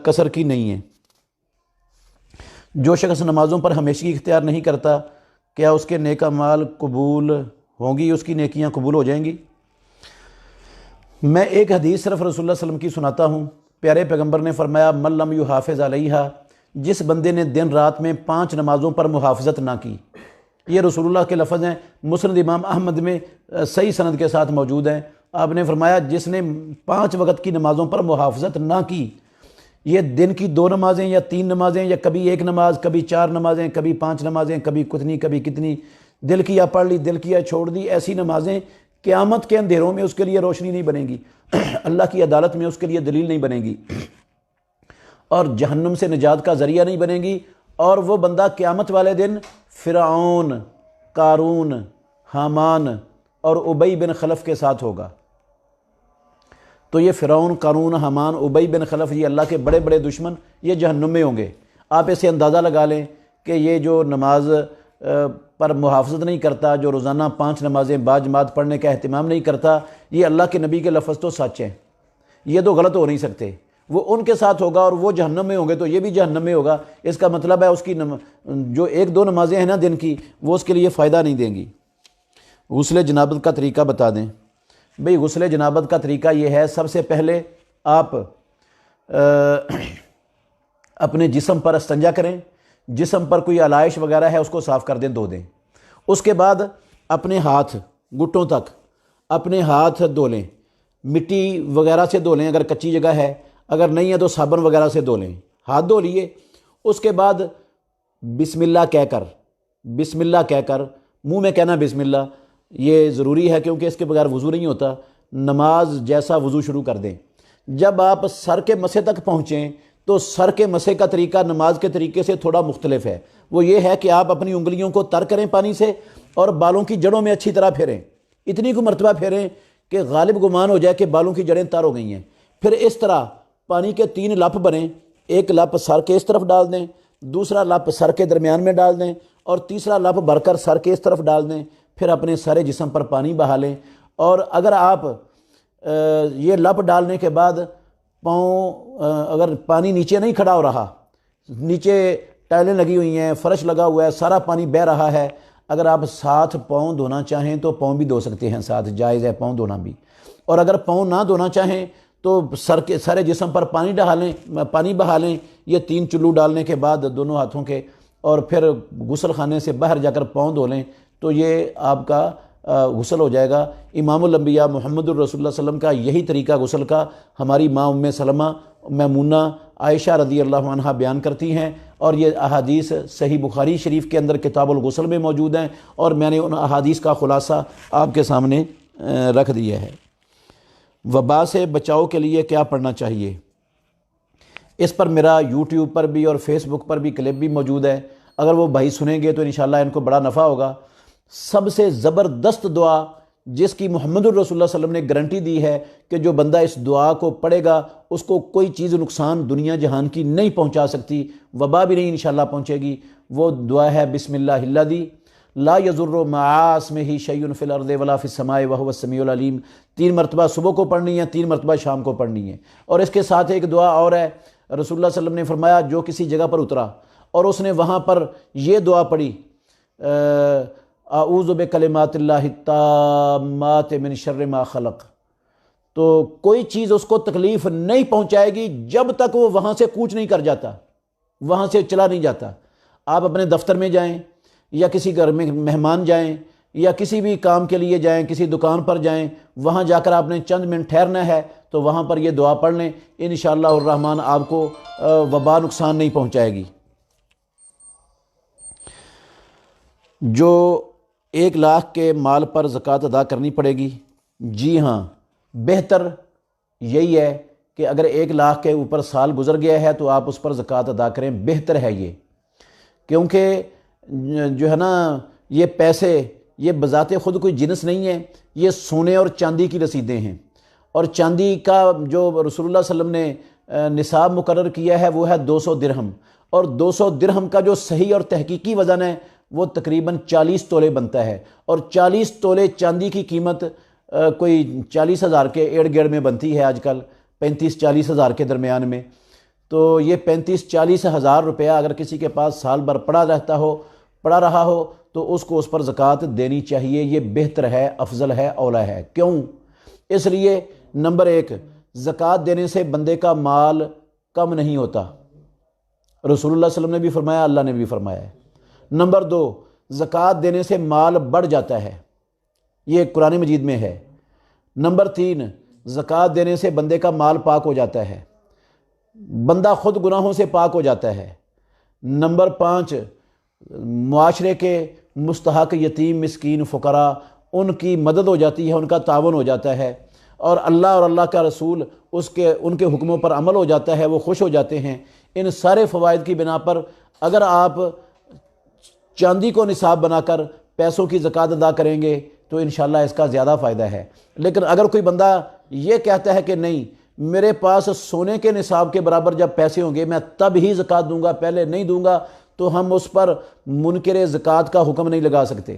قصر کی نہیں ہے۔ جو شخص نمازوں پر ہمیشگی اختیار نہیں کرتا، کیا اس کے نیک اعمال قبول ہوں گی، اس کی نیکیاں قبول ہو جائیں گی؟ میں ایک حدیث صرف رسول اللہ صلی اللہ علیہ وسلم کی سناتا ہوں۔ پیارے پیغمبر نے فرمایا من لم یحافظ علیہا، جس بندے نے دن رات میں 5 نمازوں پر محافظت نہ کی۔ یہ رسول اللہ کے لفظ ہیں، مسند امام احمد میں صحیح سند کے ساتھ موجود ہیں۔ آپ نے فرمایا جس نے 5 وقت کی نمازوں پر محافظت نہ کی، یہ دن کی 2 نمازیں یا 3 نمازیں یا کبھی 1 نماز، کبھی 4 نمازیں، کبھی 5 نمازیں، کبھی کتنی کبھی کتنی، دل کیا پڑھ لی، دل کیا چھوڑ دی، ایسی نمازیں قیامت کے اندھیروں میں اس کے لیے روشنی نہیں بنے گی، اللہ کی عدالت میں اس کے لیے دلیل نہیں بنے گی، اور جہنم سے نجات کا ذریعہ نہیں بنے گی، اور وہ بندہ قیامت والے دن فرعون، قارون، حامان اور ابی بن خلف کے ساتھ ہوگا۔ تو یہ فرعون، قارون، حامان، ابی بن خلف، یہ اللہ کے بڑے بڑے دشمن، یہ جہنم میں ہوں گے۔ آپ اسے اندازہ لگا لیں کہ یہ جو نماز پر محافظت نہیں کرتا، جو روزانہ 5 نمازیں باجماعت پڑھنے کا اہتمام نہیں کرتا، یہ اللہ کے نبی کے لفظ تو سچ ہیں، یہ تو غلط ہو نہیں سکتے۔ وہ ان کے ساتھ ہوگا اور وہ جہنم میں ہوں گے تو یہ بھی جہنم میں ہوگا۔ اس کا مطلب ہے اس کی جو 1-2 نمازیں ہیں نا دن کی، وہ اس کے لیے فائدہ نہیں دیں گی۔ غسل جنابت کا طریقہ بتا دیں۔ بھئی غسل جنابت کا طریقہ یہ ہے، سب سے پہلے آپ اپنے جسم پر استنجا کریں، جسم پر کوئی علائش وغیرہ ہے اس کو صاف کر دیں، دھو دیں۔ اس کے بعد اپنے ہاتھ گھٹوں تک اپنے ہاتھ دھو لیں، مٹی وغیرہ سے دھو لیں اگر کچی جگہ ہے، اگر نہیں ہے تو صابن وغیرہ سے دھو لیں۔ ہاتھ دھو لیے، اس کے بعد بسم اللہ کہہ کر منہ میں کہنا بسم اللہ، یہ ضروری ہے کیونکہ اس کے بغیر وضو نہیں ہوتا۔ نماز جیسا وضو شروع کر دیں۔ جب آپ سر کے مسے تک پہنچیں تو سر کے مسے کا طریقہ نماز کے طریقے سے تھوڑا مختلف ہے۔ وہ یہ ہے کہ آپ اپنی انگلیوں کو تر کریں پانی سے اور بالوں کی جڑوں میں اچھی طرح پھیریں، اتنی کو مرتبہ پھیریں کہ غالب گمان ہو جائے کہ بالوں کی جڑیں تر ہو گئی ہیں۔ پھر اس طرح پانی کے 3 لپ بنیں، ایک لپ سر کے اس طرف ڈال دیں، دوسرا لپ سر کے درمیان میں ڈال دیں، اور تیسرا لپ بھر کر سر کے اس طرف ڈال دیں۔ پھر اپنے سارے جسم پر پانی بہا لیں، اور اگر آپ یہ لپ ڈالنے کے بعد پاؤں، اگر پانی نیچے نہیں کھڑا ہو رہا، نیچے ٹائلیں لگی ہوئی ہیں، فرش لگا ہوا ہے، سارا پانی بہہ رہا ہے، اگر آپ ساتھ پاؤں دھونا چاہیں تو پاؤں بھی دھو سکتے ہیں، ساتھ جائز ہے پاؤں دھونا بھی۔ اور اگر پاؤں نہ دھونا چاہیں تو سارے جسم پر پانی بہا لیں، یہ 3 چلو ڈالنے کے بعد دونوں ہاتھوں کے، اور پھر غسل خانے سے باہر جا کر پاؤں دھو لیں، تو یہ آپ کا غسل ہو جائے گا۔ امام الانبیاء محمد الرسول اللہ صلی اللہ علیہ وسلم کا یہی طریقہ غسل کا ہماری ماں ام سلمہ، میمونہ، عائشہ رضی اللہ عنہا بیان کرتی ہیں، اور یہ احادیث صحیح بخاری شریف کے اندر کتاب الغسل میں موجود ہیں، اور میں نے ان احادیث کا خلاصہ آپ کے سامنے رکھ دیا ہے۔ وبا سے بچاؤ کے لیے کیا پڑھنا چاہیے؟ اس پر میرا یوٹیوب پر بھی اور فیس بک پر بھی کلپ بھی موجود ہے، اگر وہ بھائی سنیں گے تو انشاءاللہ ان کو بڑا نفع ہوگا۔ سب سے زبردست دعا جس کی محمد الرسول اللہ صلی اللہ علیہ وسلم نے گارنٹی دی ہے کہ جو بندہ اس دعا کو پڑھے گا اس کو کوئی چیز نقصان دنیا جہان کی نہیں پہنچا سکتی، وبا بھی نہیں انشاءاللہ پہنچے گی، وہ دعا ہے بسم اللہ الذی لا یضر مع اسمہ شیء فی الارض ولا فی السماء وہو السمیع العلیم۔ 3 مرتبہ صبح کو پڑھنی ہے، 3 مرتبہ شام کو پڑھنی ہے۔ اور اس کے ساتھ ایک دعا اور ہے، رسول اللہ صلی اللہ علیہ وسلم نے فرمایا جو کسی جگہ پر اترا اور اس نے وہاں پر یہ دعا پڑھی اعوذ بکلمات اللہ التامات من شر ما خلق، تو کوئی چیز اس کو تکلیف نہیں پہنچائے گی جب تک وہ وہاں سے کوچ نہیں کر جاتا، وہاں سے چلا نہیں جاتا۔ آپ اپنے دفتر میں جائیں یا کسی گھر میں مہمان جائیں یا کسی بھی کام کے لیے جائیں، کسی دکان پر جائیں، وہاں جا کر آپ نے چند منٹ ٹھہرنا ہے تو وہاں پر یہ دعا پڑھ لیں، انشاءاللہ الرحمن آپ کو وبا نقصان نہیں پہنچائے گی۔ جو 1 لاکھ کے مال پر زکوٰۃ ادا کرنی پڑے گی، جی ہاں، بہتر یہی ہے کہ اگر 1 لاکھ کے اوپر سال گزر گیا ہے تو آپ اس پر زکوٰۃ ادا کریں، بہتر ہے یہ، کیونکہ جو ہے نا یہ پیسے یہ بذات خود کوئی جنس نہیں ہے، یہ سونے اور چاندی کی رسیدیں ہیں، اور چاندی کا جو رسول اللہ صلی اللہ علیہ وسلم نے نصاب مقرر کیا ہے وہ ہے 200 درہم، اور 200 درہم کا جو صحیح اور تحقیقی وزن ہے وہ تقریباً 40 تولے بنتا ہے، اور 40 تولے چاندی کی قیمت کوئی 40,000 کے ارد گرد میں بنتی ہے آج کل، 35-40 ہزار کے درمیان میں۔ تو یہ 35-40 ہزار روپیہ اگر کسی کے پاس سال بھر پڑا رہا ہو تو اس کو اس پر زکوٰۃ دینی چاہیے، یہ بہتر ہے، افضل ہے، اولا ہے۔ کیوں؟ اس لیے نمبر 1، زکوٰۃ دینے سے بندے کا مال کم نہیں ہوتا، رسول اللہ صلی اللہ علیہ وسلم نے بھی فرمایا، اللہ نے بھی فرمایا ہے۔ نمبر 2، زکوٰۃ دینے سے مال بڑھ جاتا ہے، یہ قرآن مجید میں ہے۔ نمبر 3، زکوٰۃ دینے سے بندے کا مال پاک ہو جاتا ہے، بندہ خود گناہوں سے پاک ہو جاتا ہے۔ نمبر 5، معاشرے کے مستحق یتیم مسکین فقراء ان کی مدد ہو جاتی ہے، ان کا تعاون ہو جاتا ہے، اور اللہ کا رسول ان کے حکموں پر عمل ہو جاتا ہے، وہ خوش ہو جاتے ہیں۔ ان سارے فوائد کی بنا پر اگر آپ چاندی کو نصاب بنا کر پیسوں کی زکوٰۃ ادا کریں گے تو انشاءاللہ اس کا زیادہ فائدہ ہے۔ لیکن اگر کوئی بندہ یہ کہتا ہے کہ نہیں میرے پاس سونے کے نصاب کے برابر جب پیسے ہوں گے میں تب ہی زکوٰۃ دوں گا، پہلے نہیں دوں گا، تو ہم اس پر منکر زکوٰۃ کا حکم نہیں لگا سکتے،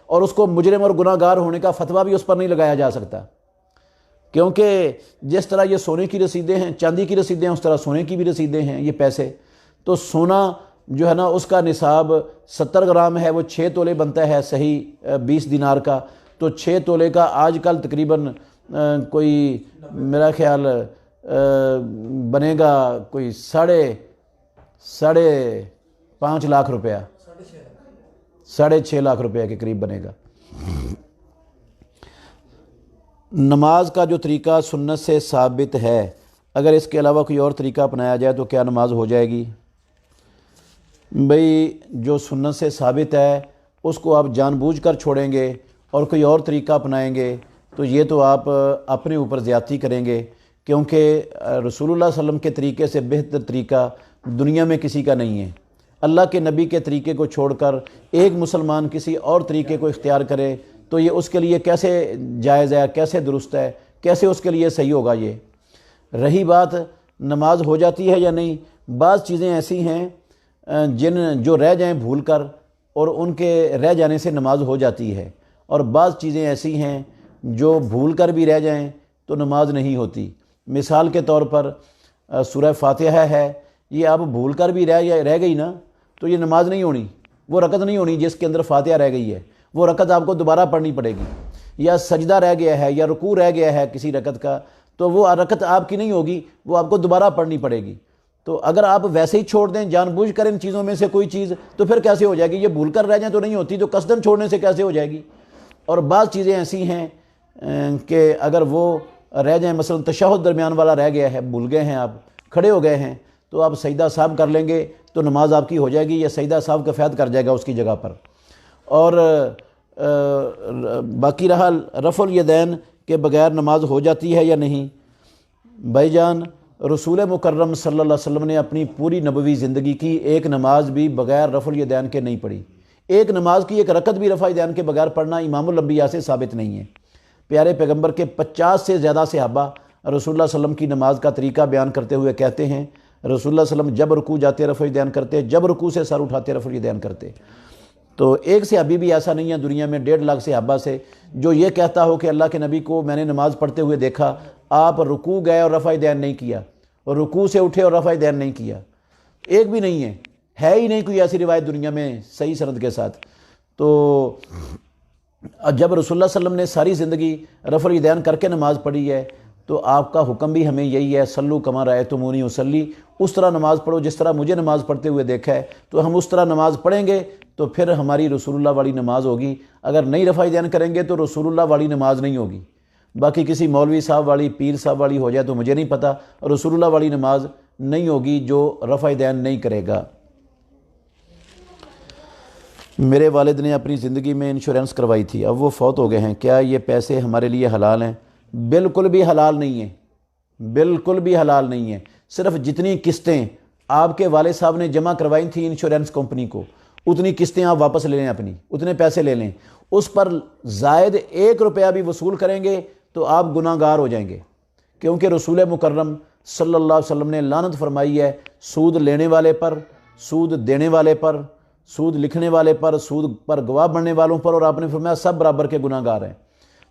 اور اس کو مجرم اور گناہ گار ہونے کا فتویٰ بھی اس پر نہیں لگایا جا سکتا، کیونکہ جس طرح یہ سونے کی رسیدیں ہیں، چاندی کی رسیدیں ہیں، اس طرح سونے کی بھی رسیدیں ہیں یہ پیسے۔ تو سونا جو ہے نا اس کا نصاب 70 گرام ہے، وہ 6 تولے بنتا ہے صحیح 20 دینار کا، تو 6 تولے کا آج کل تقریباً کوئی میرا خیال بنے گا کوئی ساڑھے 5 لاکھ روپیہ، 6.5 لاکھ روپیہ کے قریب بنے گا۔ نماز کا جو طریقہ سنت سے ثابت ہے، اگر اس کے علاوہ کوئی اور طریقہ اپنایا جائے تو کیا نماز ہو جائے گی؟ بھئی جو سنت سے ثابت ہے اس کو آپ جان بوجھ کر چھوڑیں گے اور کوئی اور طریقہ اپنائیں گے تو یہ تو آپ اپنے اوپر زیادتی کریں گے، کیونکہ رسول اللہ صلی اللہ علیہ وسلم کے طریقے سے بہتر طریقہ دنیا میں کسی کا نہیں ہے۔ اللہ کے نبی کے طریقے کو چھوڑ کر ایک مسلمان کسی اور طریقے کو اختیار کرے تو یہ اس کے لیے کیسے جائز ہے، کیسے درست ہے، کیسے اس کے لیے صحیح ہوگا؟ یہ رہی بات نماز ہو جاتی ہے یا نہیں، بعض چیزیں ایسی ہیں جو رہ جائیں بھول کر اور ان کے رہ جانے سے نماز ہو جاتی ہے، اور بعض چیزیں ایسی ہیں جو بھول کر بھی رہ جائیں تو نماز نہیں ہوتی۔ مثال کے طور پر سورہ فاتحہ ہے، یہ آپ بھول کر بھی رہ گئی نا تو یہ نماز نہیں ہونی، وہ رکعت نہیں ہونی جس کے اندر فاتحہ رہ گئی ہے، وہ رکعت آپ کو دوبارہ پڑھنی پڑے گی۔ یا سجدہ رہ گیا ہے یا رکوع رہ گیا ہے کسی رکعت کا تو وہ رکعت آپ کی نہیں ہوگی، وہ آپ کو دوبارہ پڑھنی پڑے گی۔ تو اگر آپ ویسے ہی چھوڑ دیں جان بوجھ کر ان چیزوں میں سے کوئی چیز تو پھر کیسے ہو جائے گی؟ یہ بھول کر رہ جائیں تو نہیں ہوتی، تو قصداً چھوڑنے سے کیسے ہو جائے گی؟ اور بعض چیزیں ایسی ہیں کہ اگر وہ رہ جائیں، مثلا تشہد درمیان والا رہ گیا ہے، بھول گئے ہیں، آپ کھڑے ہو گئے ہیں تو آپ سجدہ صاحب کر لیں گے تو نماز آپ کی ہو جائے گی، یا سجدہ صاحب کفایت کر جائے گا اس کی جگہ پر۔ اور باقی رہا رفع الیدین کے بغیر نماز ہو جاتی ہے یا نہیں، بھائی جان رسول مکرم صلی اللہ علیہ وسلم نے اپنی پوری نبوی زندگی کی ایک نماز بھی بغیر رفع الیدین کے نہیں پڑھی، ایک نماز کی ایک رکعت بھی رفع الیدین کے بغیر پڑھنا امام الانبیاء سے ثابت نہیں ہے۔ پیارے پیغمبر کے 50 سے زیادہ صحابہ رسول اللہ صلی اللہ علیہ وسلم کی نماز کا طریقہ بیان کرتے ہوئے کہتے ہیں رسول اللہ صلی اللہ علیہ وسلم جب رکوع جاتے رفع الیدین کرتے، جب رکوع سے سر اٹھاتے رفع الیدین کرتے۔ تو ایک صحابی بھی ایسا نہیں ہے دنیا میں 1.5 لاکھ صحابہ سے جو یہ کہتا ہو کہ اللہ کے نبی کو میں نے نماز پڑھتے ہوئے دیکھا، آپ رکوع گئے اور رفع الیدین نہیں کیا، اور رکوع سے اٹھے اور رفع الیدین نہیں کیا، ایک بھی نہیں ہے ہی نہیں کوئی ایسی روایت دنیا میں صحیح سند کے ساتھ۔ تو جب رسول اللہ صلی اللہ علیہ وسلم نے ساری زندگی رفع الیدین کر کے نماز پڑھی ہے تو آپ کا حکم بھی ہمیں یہی ہے، صلو کما رأیتمونی اصلی، اس طرح نماز پڑھو جس طرح مجھے نماز پڑھتے ہوئے دیکھا ہے۔ تو ہم اس طرح نماز پڑھیں گے تو پھر ہماری رسول اللہ والی نماز ہوگی، اگر نہیں رفع الیدین کریں گے تو رسول اللہ والی نماز نہیں ہوگی۔ باقی کسی مولوی صاحب والی، پیر صاحب والی ہو جائے تو مجھے نہیں پتہ، رسول اللہ والی نماز نہیں ہوگی جو رفع الیدین نہیں کرے گا۔ میرے والد نے اپنی زندگی میں انشورنس کروائی تھی، اب وہ فوت ہو گئے ہیں، کیا یہ پیسے ہمارے لیے حلال ہیں؟ بالکل بھی حلال نہیں ہیں، بالکل بھی حلال نہیں ہیں۔ صرف جتنی قسطیں آپ کے والد صاحب نے جمع کروائی تھیں انشورنس کمپنی کو، اتنی قسطیں آپ واپس لے لیں، اپنی اتنے پیسے لے لیں، اس پر زائد 1 روپیہ بھی وصول کریں گے تو آپ گناہ گار ہو جائیں گے، کیونکہ رسول مکرم صلی اللہ علیہ وسلم نے لعنت فرمائی ہے سود لینے والے پر، سود دینے والے پر، سود لکھنے والے پر، سود پر گواہ بننے والوں پر، اور آپ نے فرمایا سب برابر کے گناہ گار ہیں۔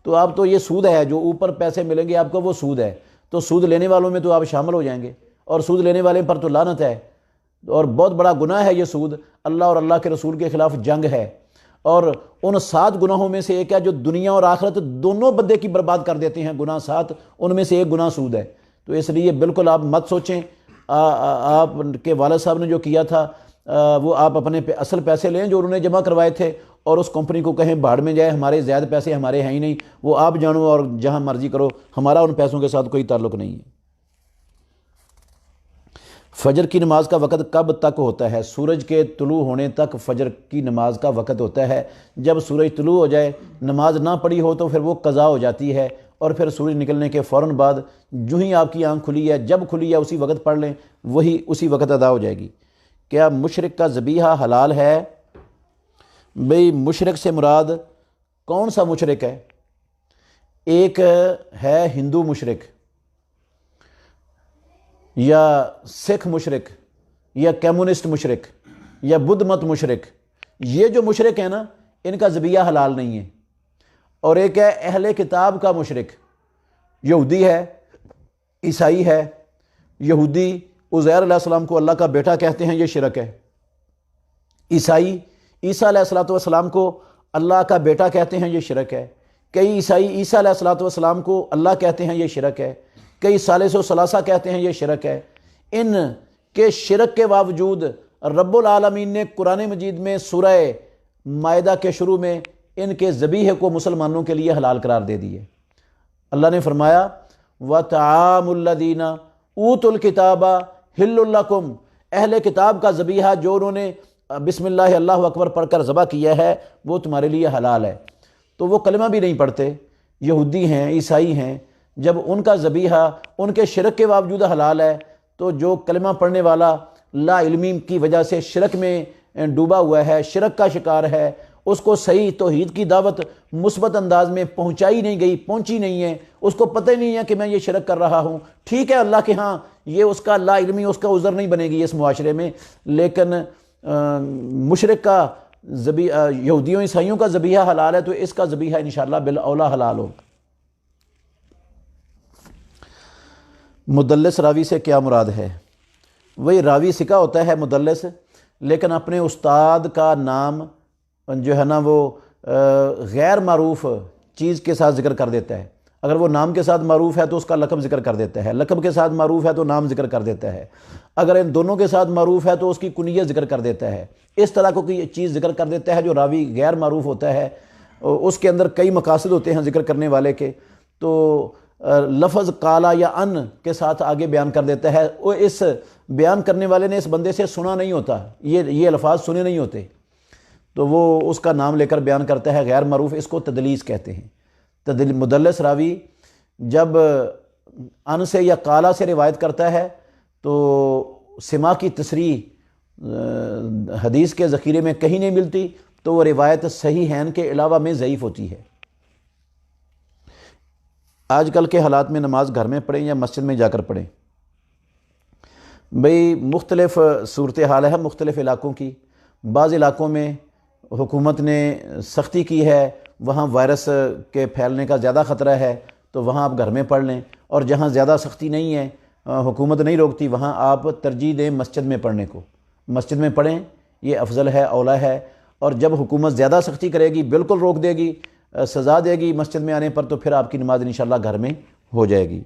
تو آپ تو یہ سود ہے جو اوپر پیسے ملیں گے آپ کو، وہ سود ہے، تو سود لینے والوں میں تو آپ شامل ہو جائیں گے، اور سود لینے والے پر تو لعنت ہے، اور بہت بڑا گناہ ہے یہ سود، اللہ اور اللہ کے رسول کے خلاف جنگ ہے، اور ان 7 گناہوں میں سے ایک ہے جو دنیا اور آخرت دونوں بندے کی برباد کر دیتے ہیں، گناہ 7، ان میں سے ایک گناہ سود ہے۔ تو اس لیے بالکل آپ مت سوچیں، آپ کے والد صاحب نے جو کیا تھا وہ آپ اپنے اصل پیسے لیں جو انہوں نے جمع کروائے تھے، اور اس کمپنی کو کہیں بھاڑ میں جائے، ہمارے زیادہ پیسے ہمارے ہیں ہی نہیں، وہ آپ جانو اور جہاں مرضی کرو، ہمارا ان پیسوں کے ساتھ کوئی تعلق نہیں ہے۔ فجر کی نماز کا وقت کب تک ہوتا ہے؟ سورج کے طلوع ہونے تک فجر کی نماز کا وقت ہوتا ہے۔ جب سورج طلوع ہو جائے، نماز نہ پڑھی ہو تو پھر وہ قضا ہو جاتی ہے، اور پھر سورج نکلنے کے فوراً بعد جو ہی آپ کی آنکھ کھلی ہے، جب کھلی ہے اسی وقت پڑھ لیں، وہی اسی وقت ادا ہو جائے گی۔ کیا مشرک کا ذبیحہ حلال ہے؟ بھئی مشرک سے مراد کون سا مشرک ہے؟ ایک ہے ہندو مشرک، یا سکھ مشرک، یا کمیونسٹ مشرک، یا بدھ مت مشرک، یہ جو مشرک ہیں نا ان کا ذبیحہ حلال نہیں ہے۔ اور ایک ہے اہل کتاب کا مشرک، یہودی ہے، عیسائی ہے۔ یہودی عزیر علیہ السلام کو اللہ کا بیٹا کہتے ہیں، یہ شرک ہے۔ عیسائی عیسیٰ علیہ السلام کو اللہ کا بیٹا کہتے ہیں، یہ شرک ہے۔ کئی عیسائی عیسیٰ علیہ السلام کو اللہ کہتے ہیں، یہ شرک ہے۔ کئی ثالث و ثلاثہ کہتے ہیں، یہ شرک ہے۔ ان کے شرک کے باوجود رب العالمین نے قرآن مجید میں سورہ مائدہ کے شروع میں ان کے ذبیحے کو مسلمانوں کے لیے حلال قرار دے دیے۔ اللہ نے فرمایا وَطَعَامُ الَّذِينَ أُوتُوا الْكِتَابَ حِلٌّ لَكُمْ، اہل کتاب کا ذبیحہ جو انہوں نے بسم اللہ اللہ اکبر پڑھ کر ذبح کیا ہے وہ تمہارے لیے حلال ہے۔ تو وہ کلمہ بھی نہیں پڑھتے، یہودی ہیں، عیسائی ہیں، جب ان کا ذبیحہ ان کے شرک کے باوجود حلال ہے، تو جو کلمہ پڑھنے والا لا علمی کی وجہ سے شرک میں ڈوبا ہوا ہے، شرک کا شکار ہے، اس کو صحیح توحید کی دعوت مثبت انداز میں پہنچائی نہیں گئی، پہنچی نہیں ہے، اس کو پتہ ہی نہیں ہے کہ میں یہ شرک کر رہا ہوں، ٹھیک ہے اللہ کے ہاں یہ اس کا لا علمی اس کا عذر نہیں بنے گی اس معاشرے میں، لیکن مشرک کا یہودیوں عیسائیوں کا ذبیحہ حلال ہے، تو اس کا ذبیحہ انشاءاللہ بالاولیٰ حلال ہوگا۔ مدلس راوی سے کیا مراد ہے؟ وہی راوی ثقہ ہوتا ہے مدلس، لیکن اپنے استاد کا نام جو ہے نا وہ غیر معروف چیز کے ساتھ ذکر کر دیتا ہے۔ اگر وہ نام کے ساتھ معروف ہے تو اس کا لقب ذکر کر دیتا ہے، لقب کے ساتھ معروف ہے تو نام ذکر کر دیتا ہے، اگر ان دونوں کے ساتھ معروف ہے تو اس کی کنیت ذکر کر دیتا ہے۔ اس طرح کو کوئی چیز ذکر کر دیتا ہے جو راوی غیر معروف ہوتا ہے، اس کے اندر کئی مقاصد ہوتے ہیں ذکر کرنے والے کے، تو لفظ قالا یا ان کے ساتھ آگے بیان کر دیتا ہے، وہ اس بیان کرنے والے نے اس بندے سے سنا نہیں ہوتا، یہ الفاظ سنے نہیں ہوتے، تو وہ اس کا نام لے کر بیان کرتا ہے غیر معروف، اس کو تدلیس کہتے ہیں۔ مدلس راوی جب ان سے یا قالا سے روایت کرتا ہے تو سما کی تصریح حدیث کے ذخیرے میں کہیں نہیں ملتی، تو وہ روایت صحیح ہیں کے علاوہ میں ضعیف ہوتی ہے۔ آج کل کے حالات میں نماز گھر میں پڑھیں یا مسجد میں جا کر پڑھیں؟ بھئی مختلف صورتحال ہے مختلف علاقوں کی. بعض علاقوں میں حکومت نے سختی کی ہے، وہاں وائرس کے پھیلنے کا زیادہ خطرہ ہے، تو وہاں آپ گھر میں پڑھ لیں. اور جہاں زیادہ سختی نہیں ہے، حکومت نہیں روکتی، وہاں آپ ترجیح دیں مسجد میں پڑھنے کو. مسجد میں پڑھیں، یہ افضل ہے، اولیٰ ہے. اور جب حکومت زیادہ سختی کرے گی، بالکل روک دے گی، سزا دے گی مسجد میں آنے پر، تو پھر آپ کی نماز انشاءاللہ گھر میں ہو جائے گی.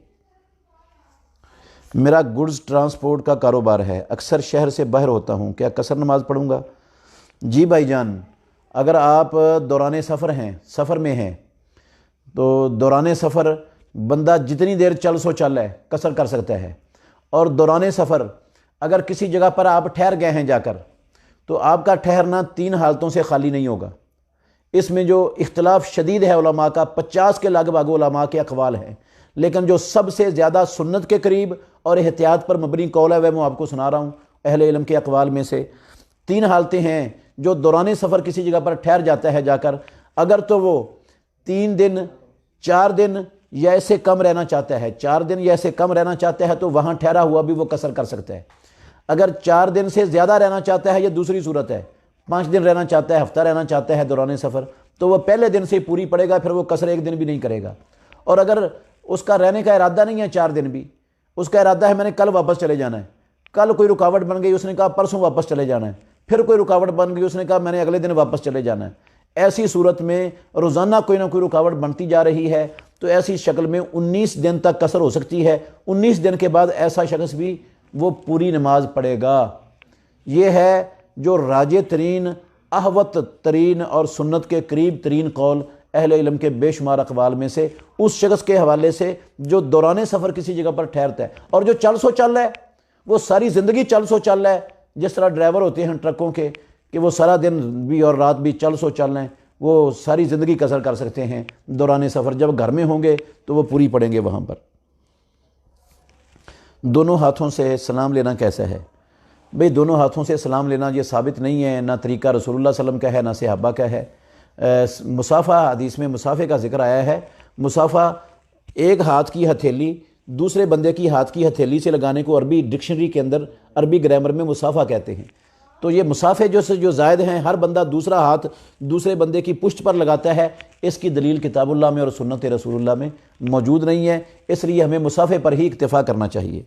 میرا گڈز ٹرانسپورٹ کا کاروبار ہے، اکثر شہر سے باہر ہوتا ہوں، کیا قصر نماز پڑھوں گا؟ جی بھائی جان، اگر آپ دوران سفر ہیں، سفر میں ہیں، تو دوران سفر بندہ جتنی دیر چل ہے قصر کر سکتا ہے. اور دوران سفر اگر کسی جگہ پر آپ ٹھہر گئے ہیں جا کر، تو آپ کا ٹھہرنا 3 حالتوں سے خالی نہیں ہوگا. اس میں جو اختلاف شدید ہے علماء کا، 50 کے لگ بھگ علماء کے اقوال ہیں، لیکن جو سب سے زیادہ سنت کے قریب اور احتیاط پر مبنی قول ہے وہ میں آپ کو سنا رہا ہوں اہل علم کے اقوال میں سے. 3 حالتیں ہیں جو دوران سفر کسی جگہ پر ٹھہر جاتا ہے جا کر، اگر تو وہ 3 دن 4 دن یا ایسے کم رہنا چاہتا ہے، 4 دن یا ایسے کم رہنا چاہتا ہے، تو وہاں ٹھہرا ہوا بھی وہ قصر کر سکتا ہے. اگر 4 دن سے زیادہ رہنا چاہتا ہے، یہ دوسری صورت ہے، 5 دن رہنا چاہتا ہے، ہفتہ رہنا چاہتا ہے دوران سفر، تو وہ پہلے دن سے پوری پڑے گا، پھر وہ قصر 1 دن بھی نہیں کرے گا. اور اگر اس کا رہنے کا ارادہ نہیں ہے 4 دن بھی، اس کا ارادہ ہے میں نے کل واپس چلے جانا ہے، کل کوئی رکاوٹ بن گئی، اس نے کہا پرسوں واپس چلے جانا ہے، پھر کوئی رکاوٹ بن گئی، اس نے کہا میں نے اگلے دن واپس چلے جانا ہے، ایسی صورت میں روزانہ کوئی نہ کوئی رکاوٹ بنتی جا رہی ہے، تو ایسی شکل میں 19 دن تک قصر ہو سکتی ہے. 19 دن کے بعد ایسا شخص بھی وہ پوری نماز پڑھے گا. یہ ہے جو راجح ترین، احوط ترین اور سنت کے قریب ترین قول اہل علم کے بے شمار اقوال میں سے، اس شخص کے حوالے سے جو دوران سفر کسی جگہ پر ٹھہرتا ہے. اور جو چل ہے وہ ساری زندگی چل ہے، جس طرح ڈرائیور ہوتے ہیں ٹرکوں کے کہ وہ سارا دن بھی اور رات بھی چل ہیں، وہ ساری زندگی قصر کر سکتے ہیں دوران سفر. جب گھر میں ہوں گے تو وہ پوری پڑیں گے وہاں پر. دونوں ہاتھوں سے سلام لینا کیسا ہے؟ بھئی دونوں ہاتھوں سے سلام لینا یہ ثابت نہیں ہے، نہ طریقہ رسول اللہ صلی اللہ علیہ وسلم کا ہے، نہ صحابہ کا ہے. مصافحہ، حدیث میں مصافحے کا ذکر آیا ہے. مصافحہ ایک ہاتھ کی ہتھیلی دوسرے بندے کی ہاتھ کی ہتھیلی سے لگانے کو عربی ڈکشنری کے اندر، عربی گرامر میں مصافحہ کہتے ہیں. تو یہ مصافحے جو زائد ہیں، ہر بندہ دوسرا ہاتھ دوسرے بندے کی پشت پر لگاتا ہے، اس کی دلیل کتاب اللہ میں اور سنت رسول اللہ میں موجود نہیں ہے. اس لیے ہمیں مصافحے پر ہی اکتفا کرنا چاہیے.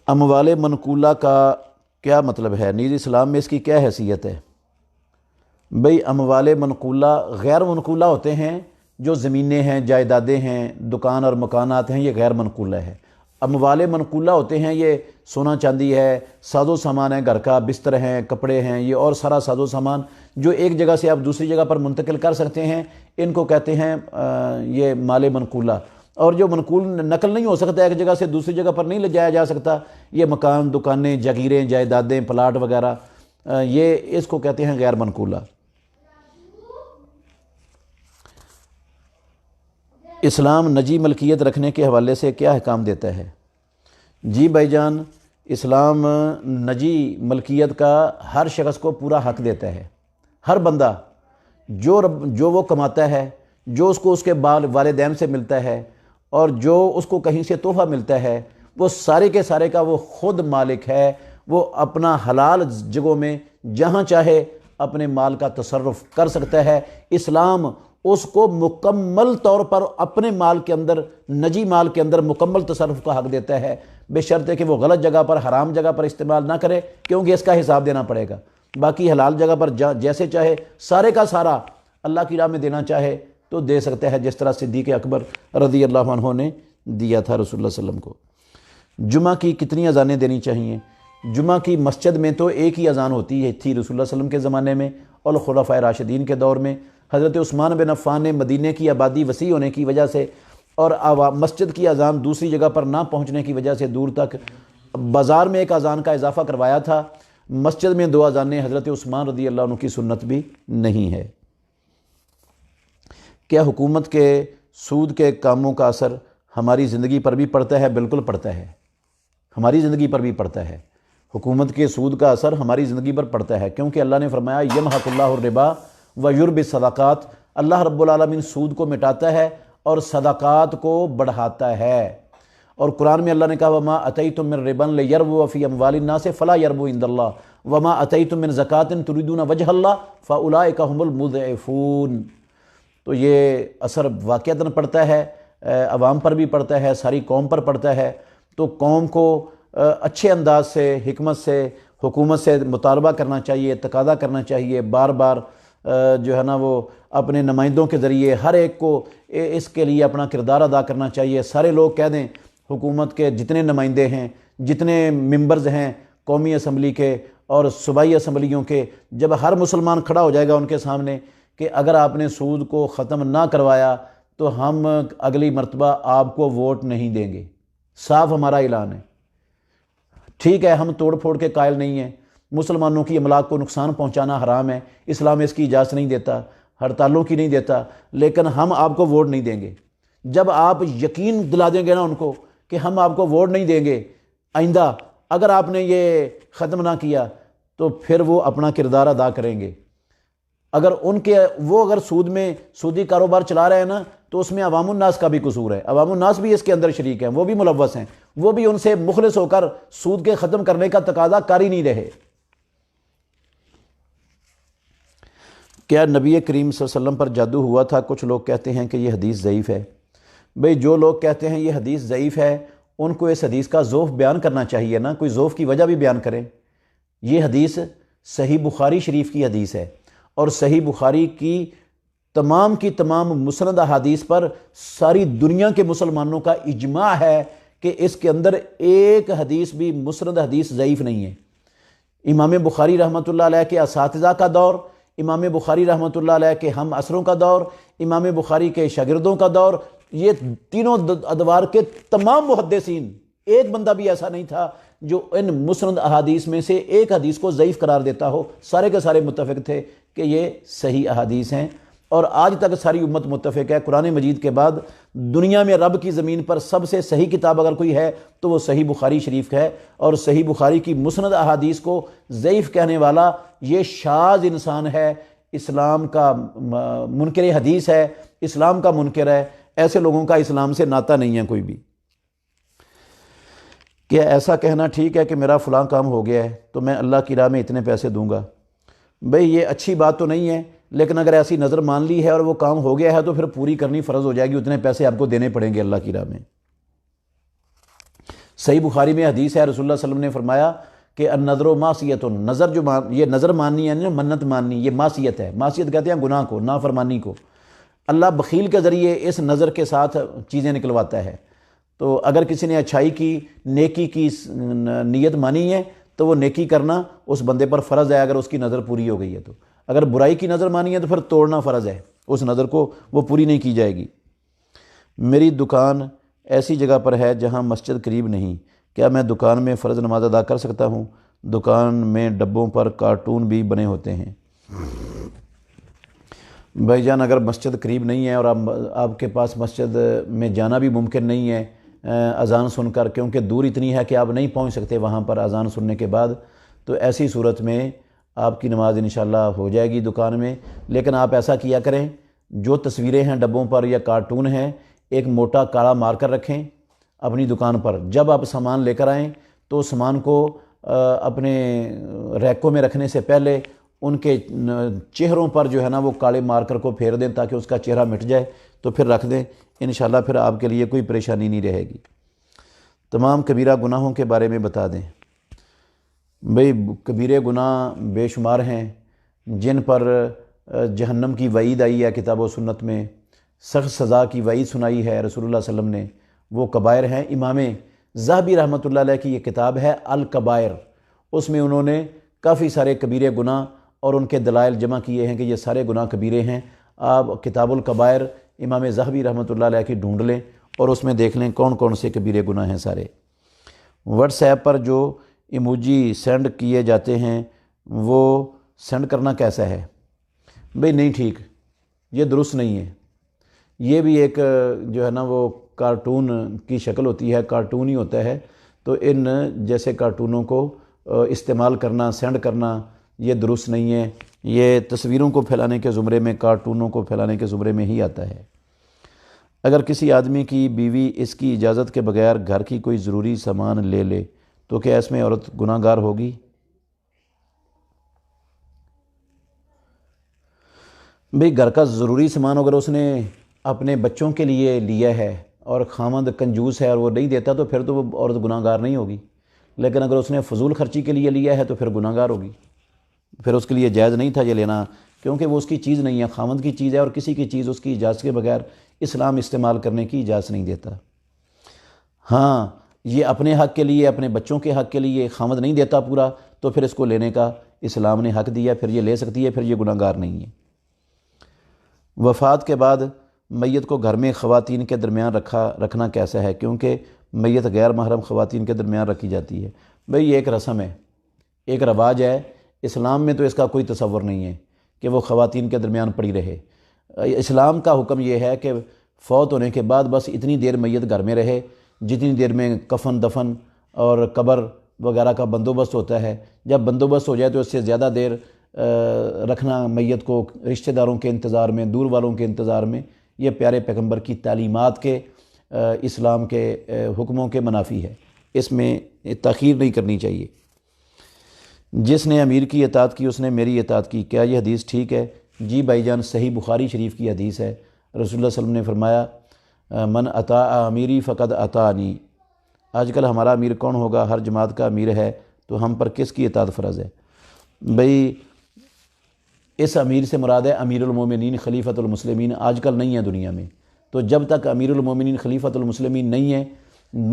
اموال منقولہ کا کیا مطلب ہے؟ نیز اسلام میں اس کی کیا حیثیت ہے؟ بھئی اموال منقولہ غیر منقولہ ہوتے ہیں، جو زمینیں ہیں، جائیدادیں ہیں، دکان اور مکانات ہیں، یہ غیر منقولہ ہے. اموال منقولہ ہوتے ہیں یہ سونا چاندی ہے، ساز و سامان ہے، گھر کا بستر ہیں، کپڑے ہیں، یہ اور سارا ساز و سامان جو ایک جگہ سے آپ دوسری جگہ پر منتقل کر سکتے ہیں، ان کو کہتے ہیں یہ مال منقولہ. اور جو منقول نقل نہیں ہو سکتا، ایک جگہ سے دوسری جگہ پر نہیں لے جایا جا سکتا، یہ مکان، دکانیں، جگیریں، جائیدادیں، پلاٹ وغیرہ، یہ اس کو کہتے ہیں غیر منقولہ. اسلام نجی ملکیت رکھنے کے حوالے سے کیا احکام دیتا ہے؟ جی بھائی جان، اسلام نجی ملکیت کا ہر شخص کو پورا حق دیتا ہے. ہر بندہ جو وہ کماتا ہے، جو اس کو اس کے والدین سے ملتا ہے، اور جو اس کو کہیں سے تحفہ ملتا ہے، وہ سارے کے سارے کا وہ خود مالک ہے. وہ اپنا حلال جگہوں میں جہاں چاہے اپنے مال کا تصرف کر سکتا ہے. اسلام اس کو مکمل طور پر اپنے مال کے اندر، نجی مال کے اندر مکمل تصرف کا حق دیتا ہے، بے شرط ہے کہ وہ غلط جگہ پر، حرام جگہ پر استعمال نہ کرے، کیونکہ اس کا حساب دینا پڑے گا. باقی حلال جگہ پر جیسے چاہے سارے کا سارا اللہ کی راہ میں دینا چاہے تو دے سکتا ہے، جس طرح صدیق اکبر رضی اللہ عنہ نے دیا تھا رسول اللہ صلی اللہ علیہ وسلم کو. جمعہ کی کتنی اذانیں دینی چاہیے؟ جمعہ کی مسجد میں تو ایک ہی اذان ہوتی ہے، تھی رسول اللہ صلی اللہ علیہ وسلم کے زمانے میں اور خلفائے راشدین کے دور میں. حضرت عثمان بن عفان نے مدینے کی آبادی وسیع ہونے کی وجہ سے اور مسجد کی اذان دوسری جگہ پر نہ پہنچنے کی وجہ سے دور تک بازار میں ایک اذان کا اضافہ کروایا تھا. مسجد میں 2 اذانیں حضرت عثمان رضی اللہ عنہ کی سنت بھی نہیں ہے. کیا حکومت کے سود کے کاموں کا اثر ہماری زندگی پر بھی پڑتا ہے؟ بالکل پڑتا ہے، ہماری زندگی پر بھی پڑتا ہے. حکومت کے سود کا اثر ہماری زندگی پر پڑتا ہے، کیونکہ اللہ نے فرمایا یمحق اللہ الربا ویربی الصدقات. اللہ رب العالمین سود کو مٹاتا ہے اور صدقات کو بڑھاتا ہے. اور قرآن میں اللہ نے کہا وما اتیتم من ربا لیربو فی اموال الناس فلا یربو عند اللہ وما اتیتم من زکاۃ تریدون وجہ اللہ فاولئک هم المضعفون۔ تو یہ اثر واقعتاً پڑتا ہے، عوام پر بھی پڑتا ہے، ساری قوم پر پڑتا ہے۔ تو قوم کو اچھے انداز سے، حکمت سے، حکومت سے مطالبہ کرنا چاہیے، تقاضا کرنا چاہیے، بار بار جو ہے نا وہ اپنے نمائندوں کے ذریعے ہر ایک کو اس کے لیے اپنا کردار ادا کرنا چاہیے۔ سارے لوگ کہہ دیں، حکومت کے جتنے نمائندے ہیں، جتنے ممبرز ہیں قومی اسمبلی کے اور صوبائی اسمبلیوں کے، جب ہر مسلمان کھڑا ہو جائے گا ان کے سامنے کہ اگر آپ نے سود کو ختم نہ کروایا تو ہم اگلی مرتبہ آپ کو ووٹ نہیں دیں گے، صاف ہمارا اعلان ہے۔ ٹھیک ہے، ہم توڑ پھوڑ کے قائل نہیں ہیں، مسلمانوں کی املاک کو نقصان پہنچانا حرام ہے، اسلام اس کی اجازت نہیں دیتا، ہڑتالوں کی نہیں دیتا، لیکن ہم آپ کو ووٹ نہیں دیں گے۔ جب آپ یقین دلا دیں گے نا ان کو کہ ہم آپ کو ووٹ نہیں دیں گے آئندہ اگر آپ نے یہ ختم نہ کیا، تو پھر وہ اپنا کردار ادا کریں گے۔ اگر اگر سودی کاروبار چلا رہے ہیں نا، تو اس میں عوام الناس کا بھی قصور ہے، عوام الناس بھی اس کے اندر شریک ہیں، وہ بھی ملوث ہیں، وہ بھی ان سے مخلص ہو کر سود کے ختم کرنے کا تقاضا کر ہی نہیں رہے۔ کیا نبی کریم صلی اللہ علیہ وسلم پر جادو ہوا تھا؟ کچھ لوگ کہتے ہیں کہ یہ حدیث ضعیف ہے۔ بھئی جو لوگ کہتے ہیں یہ حدیث ضعیف ہے، ان کو اس حدیث کا ضعف بیان کرنا چاہیے نا، کوئی ضعف کی وجہ بھی بیان کریں۔ یہ حدیث صحیح بخاری شریف کی حدیث ہے، اور صحیح بخاری کی تمام مسند احادیث پر ساری دنیا کے مسلمانوں کا اجماع ہے کہ اس کے اندر ایک حدیث بھی مسند حدیث ضعیف نہیں ہے۔ امام بخاری رحمۃ اللہ علیہ کے اساتذہ کا دور، امام بخاری رحمۃ اللہ علیہ کے ہم عصروں کا دور، امام بخاری کے شاگردوں کا دور، یہ تینوں ادوار کے تمام محدثین، ایک بندہ بھی ایسا نہیں تھا جو ان مسند احادیث میں سے ایک حدیث کو ضعیف قرار دیتا ہو۔ سارے کے سارے متفق تھے کہ یہ صحیح احادیث ہیں، اور آج تک ساری امت متفق ہے۔ قرآن مجید کے بعد دنیا میں رب کی زمین پر سب سے صحیح کتاب اگر کوئی ہے تو وہ صحیح بخاری شریف ہے، اور صحیح بخاری کی مسند احادیث کو ضعیف کہنے والا یہ شاذ انسان ہے، اسلام کا منکر حدیث ہے، اسلام کا منکر ہے۔ ایسے لوگوں کا اسلام سے ناطہ نہیں ہے کوئی بھی۔ کیا ایسا کہنا ٹھیک ہے کہ میرا فلاں کام ہو گیا ہے تو میں اللہ کی راہ میں اتنے پیسے دوں گا؟ بھئی یہ اچھی بات تو نہیں ہے، لیکن اگر ایسی نظر مان لی ہے اور وہ کام ہو گیا ہے تو پھر پوری کرنی فرض ہو جائے گی، اتنے پیسے آپ کو دینے پڑیں گے اللہ کی راہ میں۔ صحیح بخاری میں حدیث ہے، رسول اللہ صلی اللہ علیہ وسلم نے فرمایا کہ النظر معصیت، نظر یہ نظر ماننی ہے، منت ماننی، یہ معصیت ہے۔ معصیت کہتے ہیں گناہ کو، نافرمانی کو۔ اللہ بخیل کے ذریعے اس نظر کے ساتھ چیزیں نکلواتا ہے۔ تو اگر کسی نے اچھائی کی، نیکی کی نیت مانی ہے تو وہ نیکی کرنا اس بندے پر فرض ہے، اگر اس کی نظر پوری ہو گئی ہے تو۔ اگر برائی کی نظر مانی ہے تو پھر توڑنا فرض ہے، اس نظر کو وہ پوری نہیں کی جائے گی۔ میری دکان ایسی جگہ پر ہے جہاں مسجد قریب نہیں، کیا میں دکان میں فرض نماز ادا کر سکتا ہوں؟ دکان میں ڈبوں پر کارٹون بھی بنے ہوتے ہیں۔ بھائی جان اگر مسجد قریب نہیں ہے اور آپ کے پاس مسجد میں جانا بھی ممکن نہیں ہے اذان سن کر، کیونکہ دور اتنی ہے کہ آپ نہیں پہنچ سکتے وہاں پر اذان سننے کے بعد، تو ایسی صورت میں آپ کی نماز انشاءاللہ ہو جائے گی دکان میں۔ لیکن آپ ایسا کیا کریں، جو تصویریں ہیں ڈبوں پر یا کارٹون ہیں، ایک موٹا کالا مارکر رکھیں اپنی دکان پر۔ جب آپ سامان لے کر آئیں تو سامان کو اپنے ریکوں میں رکھنے سے پہلے ان کے چہروں پر جو ہے نا وہ کالے مارکر کو پھیر دیں تاکہ اس کا چہرہ مٹ جائے، تو پھر رکھ دیں، انشاءاللہ پھر آپ کے لیے کوئی پریشانی نہیں رہے گی۔ تمام کبیرہ گناہوں کے بارے میں بتا دیں۔ بھئی کبیرے گناہ بے شمار ہیں جن پر جہنم کی وعید آئی ہے، کتاب و سنت میں سخت سزا کی وعید سنائی ہے رسول اللہ صلی اللہ علیہ وسلم نے، وہ کبائر ہیں۔ امام ذہبی رحمۃ اللہ علیہ کی یہ کتاب ہے الکبائر، اس میں انہوں نے کافی سارے کبیرے گناہ اور ان کے دلائل جمع کیے ہیں کہ یہ سارے گناہ کبیرے ہیں۔ آپ کتاب الکبائر امام ذہبی رحمۃ اللہ علیہ کی ڈھونڈ لیں اور اس میں دیکھ لیں کون کون سے کبیرے گناہ ہیں سارے۔ واٹس ایپ پر جو ایموجی سینڈ کیے جاتے ہیں وہ سینڈ کرنا کیسا ہے؟ بھئی نہیں ٹھیک، یہ درست نہیں ہے۔ یہ بھی ایک جو ہے نا وہ کارٹون کی شکل ہوتی ہے، کارٹون ہی ہوتا ہے، تو ان جیسے کارٹونوں کو استعمال کرنا، سینڈ کرنا یہ درست نہیں ہے۔ یہ تصویروں کو پھیلانے کے زمرے میں، کارٹونوں کو پھیلانے کے زمرے میں ہی آتا ہے۔ اگر کسی آدمی کی بیوی اس کی اجازت کے بغیر گھر کی کوئی ضروری سامان لے لے تو کیا اس میں عورت گناہ گار ہوگی؟ بھئی گھر کا ضروری سامان اگر اس نے اپنے بچوں کے لیے لیا ہے اور خامند کنجوس ہے اور وہ نہیں دیتا تو پھر تو وہ عورت گناہ گار نہیں ہوگی، لیکن اگر اس نے فضول خرچی کے لیے لیا ہے تو پھر گناہ گار ہوگی، پھر اس کے لیے جائز نہیں تھا یہ لینا، کیونکہ وہ اس کی چیز نہیں ہے، خامند کی چیز ہے، اور کسی کی چیز اس کی اجازت کے بغیر اسلام استعمال کرنے کی اجازت نہیں دیتا۔ ہاں یہ اپنے حق کے لیے، اپنے بچوں کے حق کے لیے خامند نہیں دیتا پورا، تو پھر اس کو لینے کا اسلام نے حق دیا، پھر یہ لے سکتی ہے، پھر یہ گناہ گار نہیں ہے۔ وفات کے بعد میت کو گھر میں خواتین کے درمیان رکھنا کیسا ہے؟ کیونکہ میت غیر محرم خواتین کے درمیان رکھی جاتی ہے۔ بھئی یہ ایک رسم ہے، ایک رواج ہے، اسلام میں تو اس کا کوئی تصور نہیں ہے کہ وہ خواتین کے درمیان پڑی رہے۔ اسلام کا حکم یہ ہے کہ فوت ہونے کے بعد بس اتنی دیر میت گھر میں رہے جتنی دیر میں کفن دفن اور قبر وغیرہ کا بندوبست ہوتا ہے۔ جب بندوبست ہو جائے تو اس سے زیادہ دیر رکھنا میت کو رشتہ داروں کے انتظار میں، دور والوں کے انتظار میں، یہ پیارے پیغمبر کی تعلیمات کے، اسلام کے حکموں کے منافی ہے، اس میں تاخیر نہیں کرنی چاہیے۔ جس نے امیر کی اطاعت کی اس نے میری اطاعت کی، کیا یہ حدیث ٹھیک ہے؟ جی بھائی جان، صحیح بخاری شریف کی حدیث ہے، رسول اللہ صلی اللہ علیہ وسلم نے فرمایا من اطاع امیری فقد اطاعنی۔ آج کل ہمارا امیر کون ہوگا؟ ہر جماعت کا امیر ہے، تو ہم پر کس کی اطاعت فرض ہے؟ بھئی اس امیر سے مراد ہے امیر المومنین خلیفۃ المسلمین، آج کل نہیں ہے دنیا میں، تو جب تک امیر المومنین خلیفۃ المسلمین نہیں ہے،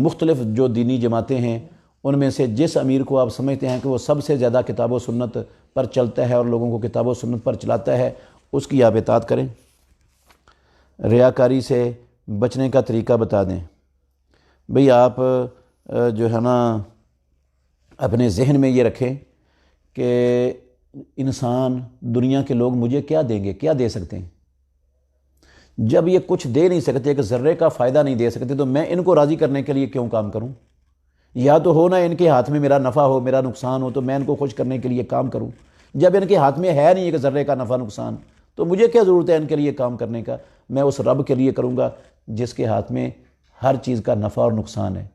مختلف جو دینی جماعتیں ہیں ان میں سے جس امیر کو آپ سمجھتے ہیں کہ وہ سب سے زیادہ کتاب و سنت پر چلتا ہے اور لوگوں کو کتاب و سنت پر چلاتا ہے، اس کی آپ اطاعت کریں۔ ریاکاری سے بچنے کا طریقہ بتا دیں۔ بھئی آپ جو ہے نا اپنے ذہن میں یہ رکھیں کہ انسان، دنیا کے لوگ مجھے کیا دیں گے، کیا دے سکتے ہیں؟ جب یہ کچھ دے نہیں سکتے، کہ ذرے کا فائدہ نہیں دے سکتے، تو میں ان کو راضی کرنے کے لیے کیوں کام کروں؟ یا تو ہو نا ان کے ہاتھ میں میرا نفع ہو، میرا نقصان ہو، تو میں ان کو خوش کرنے کے لیے کام کروں۔ جب ان کے ہاتھ میں ہے نہیں کہ ذرے کا نفع نقصان، تو مجھے کیا ضرورت ہے ان کے لیے کام کرنے کا؟ میں اس رب کے لیے کروں گا جس کے ہاتھ میں ہر چیز کا نفع اور نقصان ہے،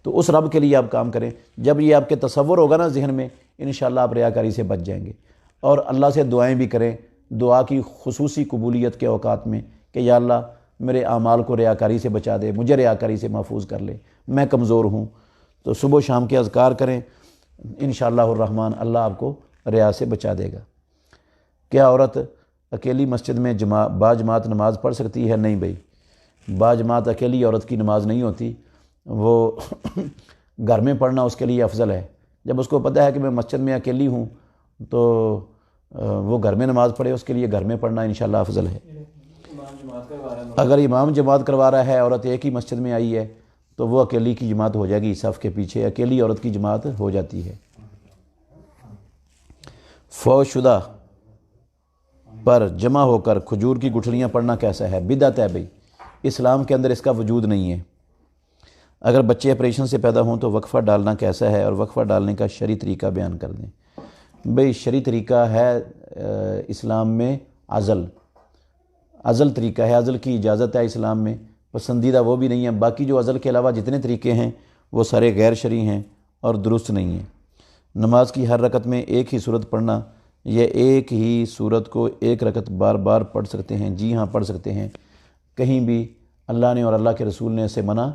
تو اس رب کے لیے آپ کام کریں۔ جب یہ آپ کے تصور ہوگا نا ذہن میں، انشاءاللہ آپ ریاکاری سے بچ جائیں گے۔ اور اللہ سے دعائیں بھی کریں، دعا کی خصوصی قبولیت کے اوقات میں، کہ یا اللہ میرے اعمال کو ریاکاری سے بچا دے، مجھے ریاکاری سے محفوظ کر لے، میں کمزور ہوں۔ تو صبح و شام کے اذکار کریں، انشاءاللہ الرحمن اللہ آپ کو ریا سے بچا دے گا۔ کیا عورت اکیلی مسجد میں باجماعت نماز پڑھ سکتی ہے؟ نہیں بھائی، باجماعت اکیلی عورت کی نماز نہیں ہوتی، وہ گھر میں پڑھنا اس کے لیے افضل ہے۔ جب اس کو پتہ ہے کہ میں مسجد میں اکیلی ہوں تو وہ گھر میں نماز پڑھے، اس کے لیے گھر میں پڑھنا انشاءاللہ افضل ہے۔ اگر امام جماعت کروا رہا ہے، عورت ایک ہی مسجد میں آئی ہے، تو وہ اکیلی کی جماعت ہو جائے گی، صف کے پیچھے اکیلی عورت کی جماعت ہو جاتی ہے۔ فوت شدہ پر جمع ہو کر کھجور کی گٹھلیاں پڑھنا کیسا ہے؟ بدعت ہے بھائی، اسلام کے اندر اس کا وجود نہیں ہے۔ اگر بچے آپریشن سے پیدا ہوں تو وقفہ ڈالنا کیسا ہے، اور وقفہ ڈالنے کا شرعی طریقہ بیان کر دیں۔ بھائی شرعی طریقہ ہے اسلام میں عزل طریقہ ہے، عزل کی اجازت ہے اسلام میں، پسندیدہ وہ بھی نہیں ہے۔ باقی جو عزل کے علاوہ جتنے طریقے ہیں وہ سارے غیر شرعی ہیں اور درست نہیں ہیں۔ نماز کی ہر رکعت میں ایک ہی سورت پڑھنا، یہ ایک ہی سورت کو ایک رکعت بار بار پڑھ سکتے ہیں؟ جی ہاں پڑھ سکتے ہیں، کہیں بھی اللہ نے اور اللہ کے رسول نے اسے منع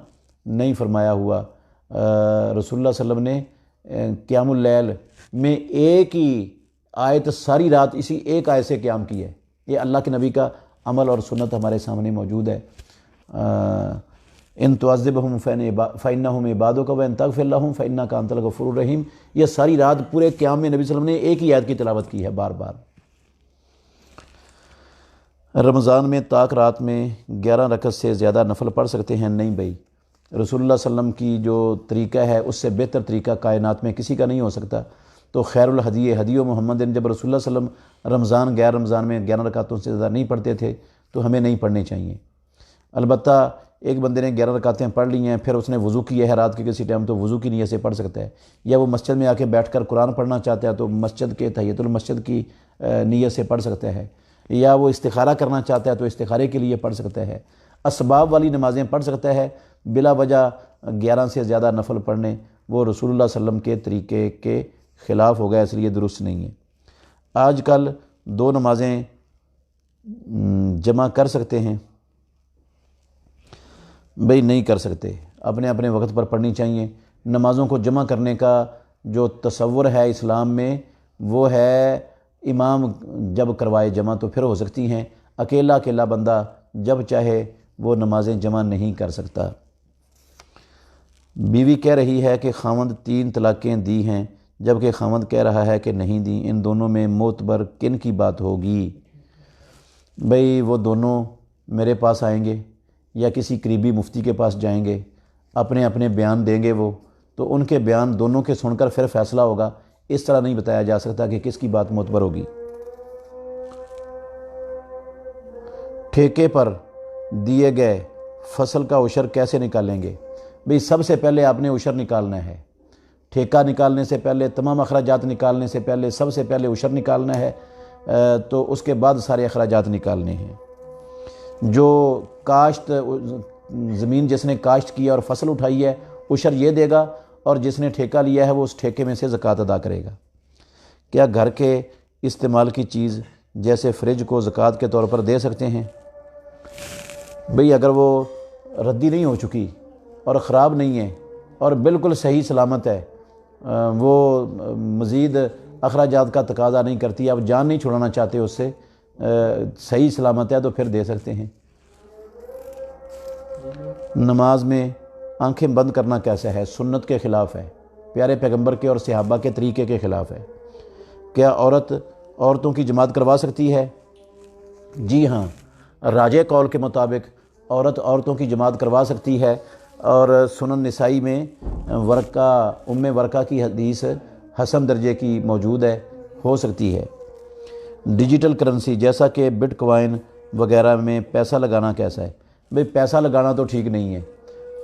نہیں فرمایا ہوا۔ رسول اللہ صلی اللہ علیہ وسلم نے قیام اللیل میں ایک ہی آیت ساری رات اسی ایک آیت سے قیام کی ہے۔ یہ اللہ کے نبی کا عمل اور سنت ہمارے سامنے موجود ہے۔ ان تعذبہم فإنہم عبادک وان تغفر لہم فإنک انت الغفور الرحیم، یہ ساری رات پورے قیام میں نبی صلی اللہ علیہ وسلم نے ایک ہی آیت کی تلاوت کی ہے بار بار۔ رمضان میں طاق رات میں 11 رکعت سے زیادہ نفل پڑھ سکتے ہیں؟ نہیں بھائی، رسول اللہ صلی اللہ علیہ وسلم کی جو طریقہ ہے اس سے بہتر طریقہ کائنات میں کسی کا نہیں ہو سکتا۔ تو خیر الہدی ہدی و محمد، جب رسول اللہ صلی اللہ علیہ وسلم رمضان غیر رمضان میں 11 رکعتوں سے زیادہ نہیں پڑھتے تھے تو ہمیں نہیں پڑھنے چاہیے۔ البتہ ایک بندے نے 11 رکعتیں پڑھ لی ہیں، پھر اس نے وضو کی ہے رات کے کسی ٹائم، تو وضو کی نیت سے پڑھ سکتا ہے، یا وہ مسجد میں آ کے بیٹھ کر قرآن پڑھنا چاہتا ہے تو مسجد کے تحیۃ المسجد کی نیت سے پڑھ سکتا ہے، یا وہ استخارہ کرنا چاہتا ہے تو استخارے کے لیے پڑھ سکتا ہے۔ اسباب والی نمازیں پڑھ سکتا ہے، بلا وجہ 11 سے زیادہ نفل پڑھنے وہ رسول اللہ صلی اللہ علیہ وسلم کے طریقے کے خلاف ہو گیا، اس لیے درست نہیں ہے۔ آج کل 2 نمازیں جمع کر سکتے ہیں؟ بھئی نہیں کر سکتے، اپنے اپنے وقت پر پڑھنی چاہیے۔ نمازوں کو جمع کرنے کا جو تصور ہے اسلام میں وہ ہے امام جب کروائے جمع تو پھر ہو سکتی ہیں، اکیلا بندہ جب چاہے وہ نمازیں جمع نہیں کر سکتا۔ بیوی کہہ رہی ہے کہ خاوند 3 طلاقیں دی ہیں جبکہ خاوند کہہ رہا ہے کہ نہیں دی، ان دونوں میں معتبر کن کی بات ہوگی؟ بھئی وہ دونوں میرے پاس آئیں گے یا کسی قریبی مفتی کے پاس جائیں گے، اپنے اپنے بیان دیں گے، وہ تو ان کے بیان دونوں کے سن کر پھر فیصلہ ہوگا۔ اس طرح نہیں بتایا جا سکتا کہ کس کی بات معتبر ہوگی۔ ٹھیکے پر دیے گئے فصل کا عشر کیسے نکالیں گے؟ بھئی سب سے پہلے آپ نے عشر نکالنا ہے، ٹھیکہ نکالنے سے پہلے، تمام اخراجات نکالنے سے پہلے سب سے پہلے عشر نکالنا ہے، تو اس کے بعد سارے اخراجات نکالنے ہیں۔ جو کاشت زمین جس نے کاشت کیا اور فصل اٹھائی ہے عشر یہ دے گا، اور جس نے ٹھیکہ لیا ہے وہ اس ٹھیکے میں سے زکوٰۃ ادا کرے گا۔ کیا گھر کے استعمال کی چیز جیسے فریج کو زکوٰۃ کے طور پر دے سکتے ہیں؟ بھئی اگر وہ ردی نہیں ہو چکی اور خراب نہیں ہے اور بالکل صحیح سلامت ہے، وہ مزید اخراجات کا تقاضا نہیں کرتی، آپ جان نہیں چھڑانا چاہتے اس سے، صحیح سلامت ہے تو پھر دے سکتے ہیں۔ نماز میں آنکھیں بند کرنا کیسا ہے؟ سنت کے خلاف ہے، پیارے پیغمبر کے اور صحابہ کے طریقے کے خلاف ہے۔ کیا عورتوں کی جماعت کروا سکتی ہے؟ جی ہاں، راجح قول کے مطابق عورتوں کی جماعت کروا سکتی ہے، اور سنن نسائی میں ام ورقہ کی حدیث حسن درجے کی موجود ہے، ہو سکتی ہے۔ ڈیجیٹل کرنسی جیسا کہ بٹ کوائن وغیرہ میں پیسہ لگانا کیسا ہے؟ بھئی پیسہ لگانا تو ٹھیک نہیں ہے،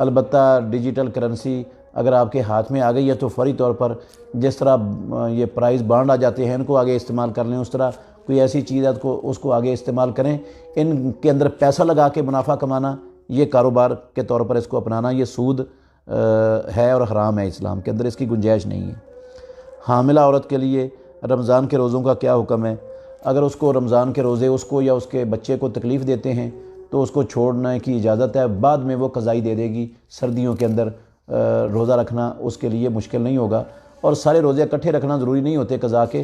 البتہ ڈیجیٹل کرنسی اگر آپ کے ہاتھ میں آ گئی ہے تو فوری طور پر جس طرح یہ پرائز بانڈ آ جاتے ہیں ان کو آگے استعمال کر لیں، اس طرح کوئی ایسی چیز ہے تو اس کو آگے استعمال کریں۔ ان کے اندر پیسہ لگا کے منافع کمانا، یہ کاروبار کے طور پر اس کو اپنانا، یہ سود ہے اور حرام ہے، اسلام کے اندر اس کی گنجائش نہیں ہے۔ حاملہ عورت کے لیے رمضان کے روزوں کا کیا حکم ہے؟ اگر اس کو رمضان کے روزے اس کو یا اس کے بچے کو تکلیف دیتے ہیں تو اس کو چھوڑنے کی اجازت ہے، بعد میں وہ قضائی دے دے گی۔ سردیوں کے اندر روزہ رکھنا اس کے لیے مشکل نہیں ہوگا، اور سارے روزے اکٹھے رکھنا ضروری نہیں ہوتے قضا کے،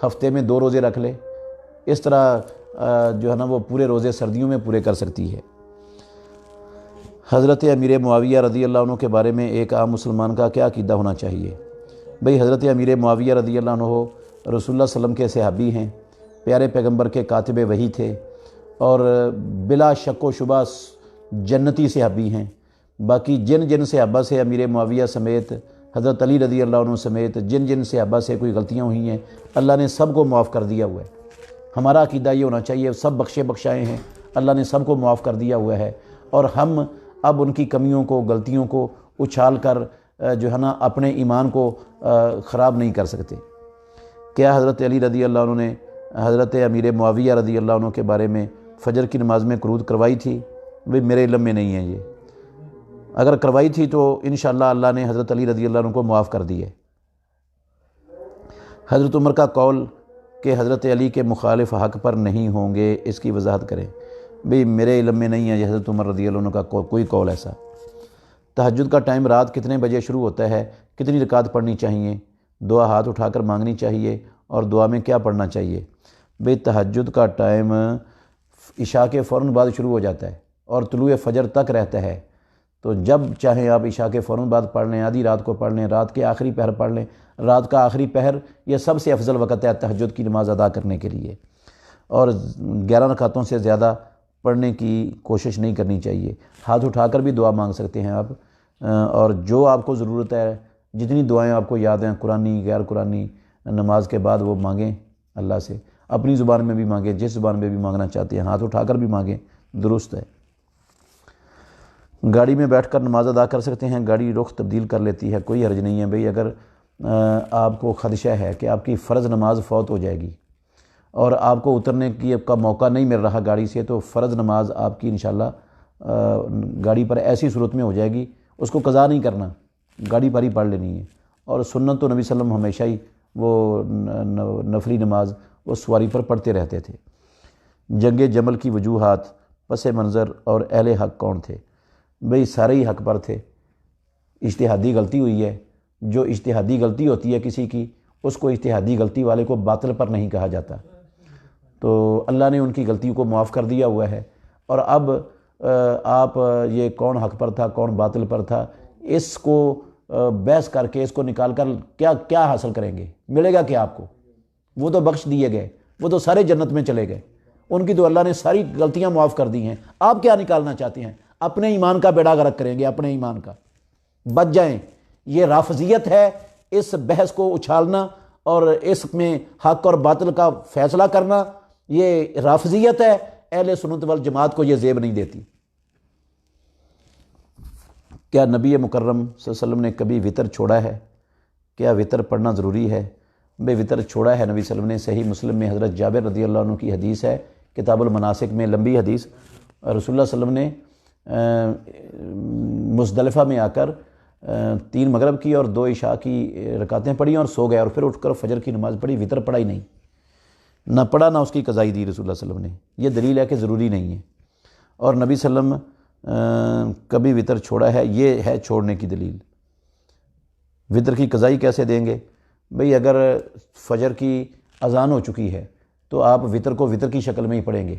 ہفتے میں 2 روزے رکھ لے، اس طرح جو ہے نا وہ پورے روزے سردیوں میں پورے کر سکتی ہے۔ حضرت امیر معاویہ رضی اللہ عنہ کے بارے میں ایک عام مسلمان کا کیا عقیدہ ہونا چاہیے؟ بھئی حضرت امیر معاویہ رضی اللہ عنہ رسول اللہ صلی اللہ علیہ وسلم کے صحابی ہیں، پیارے پیغمبر کے کاتب وحی تھے، اور بلا شک و شبہ جنتی صحابی ہیں۔ باقی جن صحابہ سے امیر معاویہ سمیت حضرت علی رضی اللہ عنہ سمیت جن صحابہ سے کوئی غلطیاں ہوئی ہیں اللہ نے سب کو معاف کر دیا ہوا ہے۔ ہمارا عقیدہ یہ ہونا چاہیے سب بخشائے ہیں، اللہ نے سب کو معاف کر دیا ہوا ہے، اور ہم اب ان کی کمیوں کو غلطیوں کو اچھال کر جو ہے نا اپنے ایمان کو خراب نہیں کر سکتے۔ کیا حضرت علی رضی اللہ عنہ نے حضرت امیر معاویہ رضی اللہ عنہ کے بارے میں فجر کی نماز میں قنوت کروائی تھی؟ بھئی میرے علم میں نہیں ہے یہ، اگر کروائی تھی تو انشاءاللہ اللہ نے حضرت علی رضی اللہ عنہ کو معاف کر دی ہے۔ حضرت عمر کا قول کہ حضرت علی کے مخالف حق پر نہیں ہوں گے، اس کی وضاحت کریں۔ بھئی میرے علم میں نہیں ہے یہ حضرت عمر رضی اللہ عنہ کا کوئی قول ایسا۔ تہجد کا ٹائم رات کتنے بجے شروع ہوتا ہے؟ کتنی رکعت پڑھنی چاہیے؟ دعا ہاتھ اٹھا کر مانگنی چاہیے، اور دعا میں کیا پڑھنا چاہیے؟ بھئی تہجد کا ٹائم عشاء کے فوراً بعد شروع ہو جاتا ہے اور طلوع فجر تک رہتا ہے، تو جب چاہیں آپ عشاء کے فوراً بعد پڑھ لیں، آدھی رات کو پڑھ لیں، رات کے آخری پہر پڑھ لیں۔ رات کا آخری پہر یہ سب سے افضل وقت ہے تہجد کی نماز ادا کرنے کے لیے، اور 11 رکعتوں سے زیادہ پڑھنے کی کوشش نہیں کرنی چاہیے۔ ہاتھ اٹھا کر بھی دعا مانگ سکتے ہیں آپ، اور جو آپ کو ضرورت ہے، جتنی دعائیں آپ کو یاد ہیں قرآنی غیر قرآنی، نماز کے بعد وہ مانگیں اللہ سے، اپنی زبان میں بھی مانگیں، جس زبان میں بھی مانگنا چاہتے ہیں ہاتھ اٹھا کر بھی مانگیں، درست ہے۔ گاڑی میں بیٹھ کر نماز ادا کر سکتے ہیں، گاڑی رخ تبدیل کر لیتی ہے، کوئی حرج نہیں ہے۔ بھئی اگر آپ کو خدشہ ہے کہ آپ کی فرض نماز فوت ہو جائے گی اور آپ کو اترنے کی کا موقع نہیں مل رہا گاڑی سے، تو فرض نماز آپ کی انشاءاللہ گاڑی پر ایسی صورت میں ہو جائے گی اس کو قضا نہیں کرنا، گاڑی پر ہی پڑھ لینی ہے۔ اور سنت تو نبی صلی اللہ علیہ وسلم ہمیشہ ہی وہ نفلی نماز وہ سواری پر پڑھتے رہتے تھے۔ جنگ جمل کی وجوہات، پس منظر اور اہل حق کون تھے؟ بھئی سارے ہی حق پر تھے، اجتہادی غلطی ہوئی ہے۔ جو اجتہادی غلطی ہوتی ہے کسی کی، اس کو اجتہادی غلطی والے کو باطل پر نہیں کہا جاتا۔ تو اللہ نے ان کی غلطیوں کو معاف کر دیا ہوا ہے، اور اب آپ یہ کون حق پر تھا کون باطل پر تھا، اس کو بحث کر کے اس کو نکال کر کیا حاصل کریں گے؟ ملے گا کیا آپ کو؟ وہ تو بخش دیے گئے، وہ تو سارے جنت میں چلے گئے، ان کی تو اللہ نے ساری غلطیاں معاف کر دی ہیں۔ آپ کیا نکالنا چاہتے ہیں؟ اپنے ایمان کا بیڑا غرق کریں گے، اپنے ایمان کا۔ بچ جائیں، یہ رافضیت ہے، اس بحث کو اچھالنا اور اس میں حق اور باطل کا فیصلہ کرنا، یہ رافضیت ہے۔ اہل سنت والجماعت کو یہ زیب نہیں دیتی۔ کیا نبی مکرم صلی اللہ علیہ وسلم نے کبھی وطر چھوڑا ہے؟ کیا وطر پڑھنا ضروری ہے؟ بے وطر چھوڑا ہے نبی صلی اللہ علیہ وسلم نے۔ صحیح مسلم میں حضرت جابر رضی اللہ عنہ کی حدیث ہے، کتاب المناسک میں لمبی حدیث۔ رسول اللہ صلی اللہ علیہ وسلم نے مزدلفہ میں آ کر 3 مغرب کی اور 2 عشاء کی رکعتیں پڑھی اور سو گئے، اور پھر اٹھ کر فجر کی نماز پڑھی، وطر پڑھا ہی نہیں، نہ پڑھا نہ اس کی قضائی دی رسول اللہ صلی اللہ علیہ وسلم نے۔ یہ دلیل ہے کہ ضروری نہیں ہے۔ اور نبی صلی اللہ علیہ وسلم کبھی وطر چھوڑا ہے، یہ ہے چھوڑنے کی دلیل۔ وطر کی قضائی کیسے دیں گے؟ بھئی اگر فجر کی اذان ہو چکی ہے تو آپ وطر کو وطر کی شکل میں ہی پڑھیں گے۔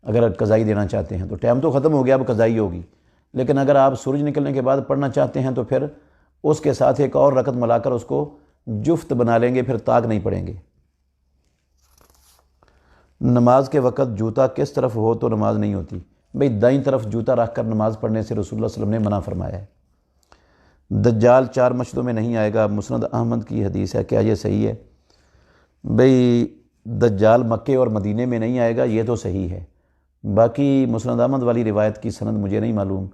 اگر قضائی دینا چاہتے ہیں تو ٹائم تو ختم ہو گیا، اب قضائی ہوگی، لیکن اگر آپ سورج نکلنے کے بعد پڑھنا چاہتے ہیں تو پھر اس کے ساتھ ایک اور رکعت ملا کر اس کو جفت بنا لیں گے، پھر طاق نہیں پڑھیں گے۔ نماز کے وقت جوتا کس طرف ہو تو نماز نہیں ہوتی؟ بھئی دائیں طرف جوتا رکھ کر نماز پڑھنے سے رسول اللہ صلی اللہ علیہ وسلم نے منع فرمایا ہے۔ دجال 4 مسجدوں میں نہیں آئے گا، مسند احمد کی حدیث ہے، کیا یہ صحیح ہے؟ بھئی دجال مکے اور مدینے میں نہیں آئے گا، یہ تو صحیح ہے۔ باقی مسند احمد والی روایت کی سند مجھے نہیں معلوم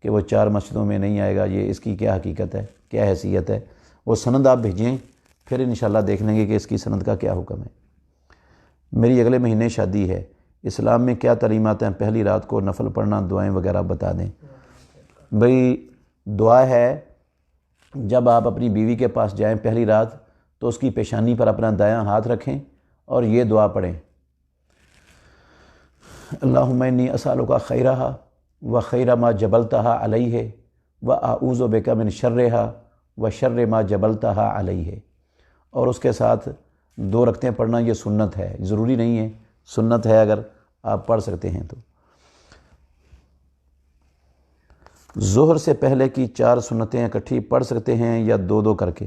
کہ وہ 4 مسجدوں میں نہیں آئے گا، یہ اس کی کیا حقیقت ہے، کیا حیثیت ہے۔ وہ سند آپ بھیجیں، پھر انشاءاللہ دیکھ لیں گے کہ اس کی سند کا کیا حکم ہے۔ میری اگلے مہینے شادی ہے، اسلام میں کیا تعلیمات ہیں؟ پہلی رات کو نفل پڑھنا، دعائیں وغیرہ بتا دیں۔ بھئی دعا ہے، جب آپ اپنی بیوی کے پاس جائیں پہلی رات تو اس کی پیشانی پر اپنا دایاں ہاتھ رکھیں اور یہ دعا پڑھیں، اللہم انی اسألک خیرہا و خیر ما جبلتہا علیہ و اعوذ بک من شرہا و شر ما جبلتہا علیہ۔ اور اس کے ساتھ 2 رکعتیں پڑھنا، یہ سنت ہے، ضروری نہیں ہے، سنت ہے، اگر آپ پڑھ سکتے ہیں تو۔ ظہر سے پہلے کی 4 سنتیں اکٹھی پڑھ سکتے ہیں یا 2 کر کے؟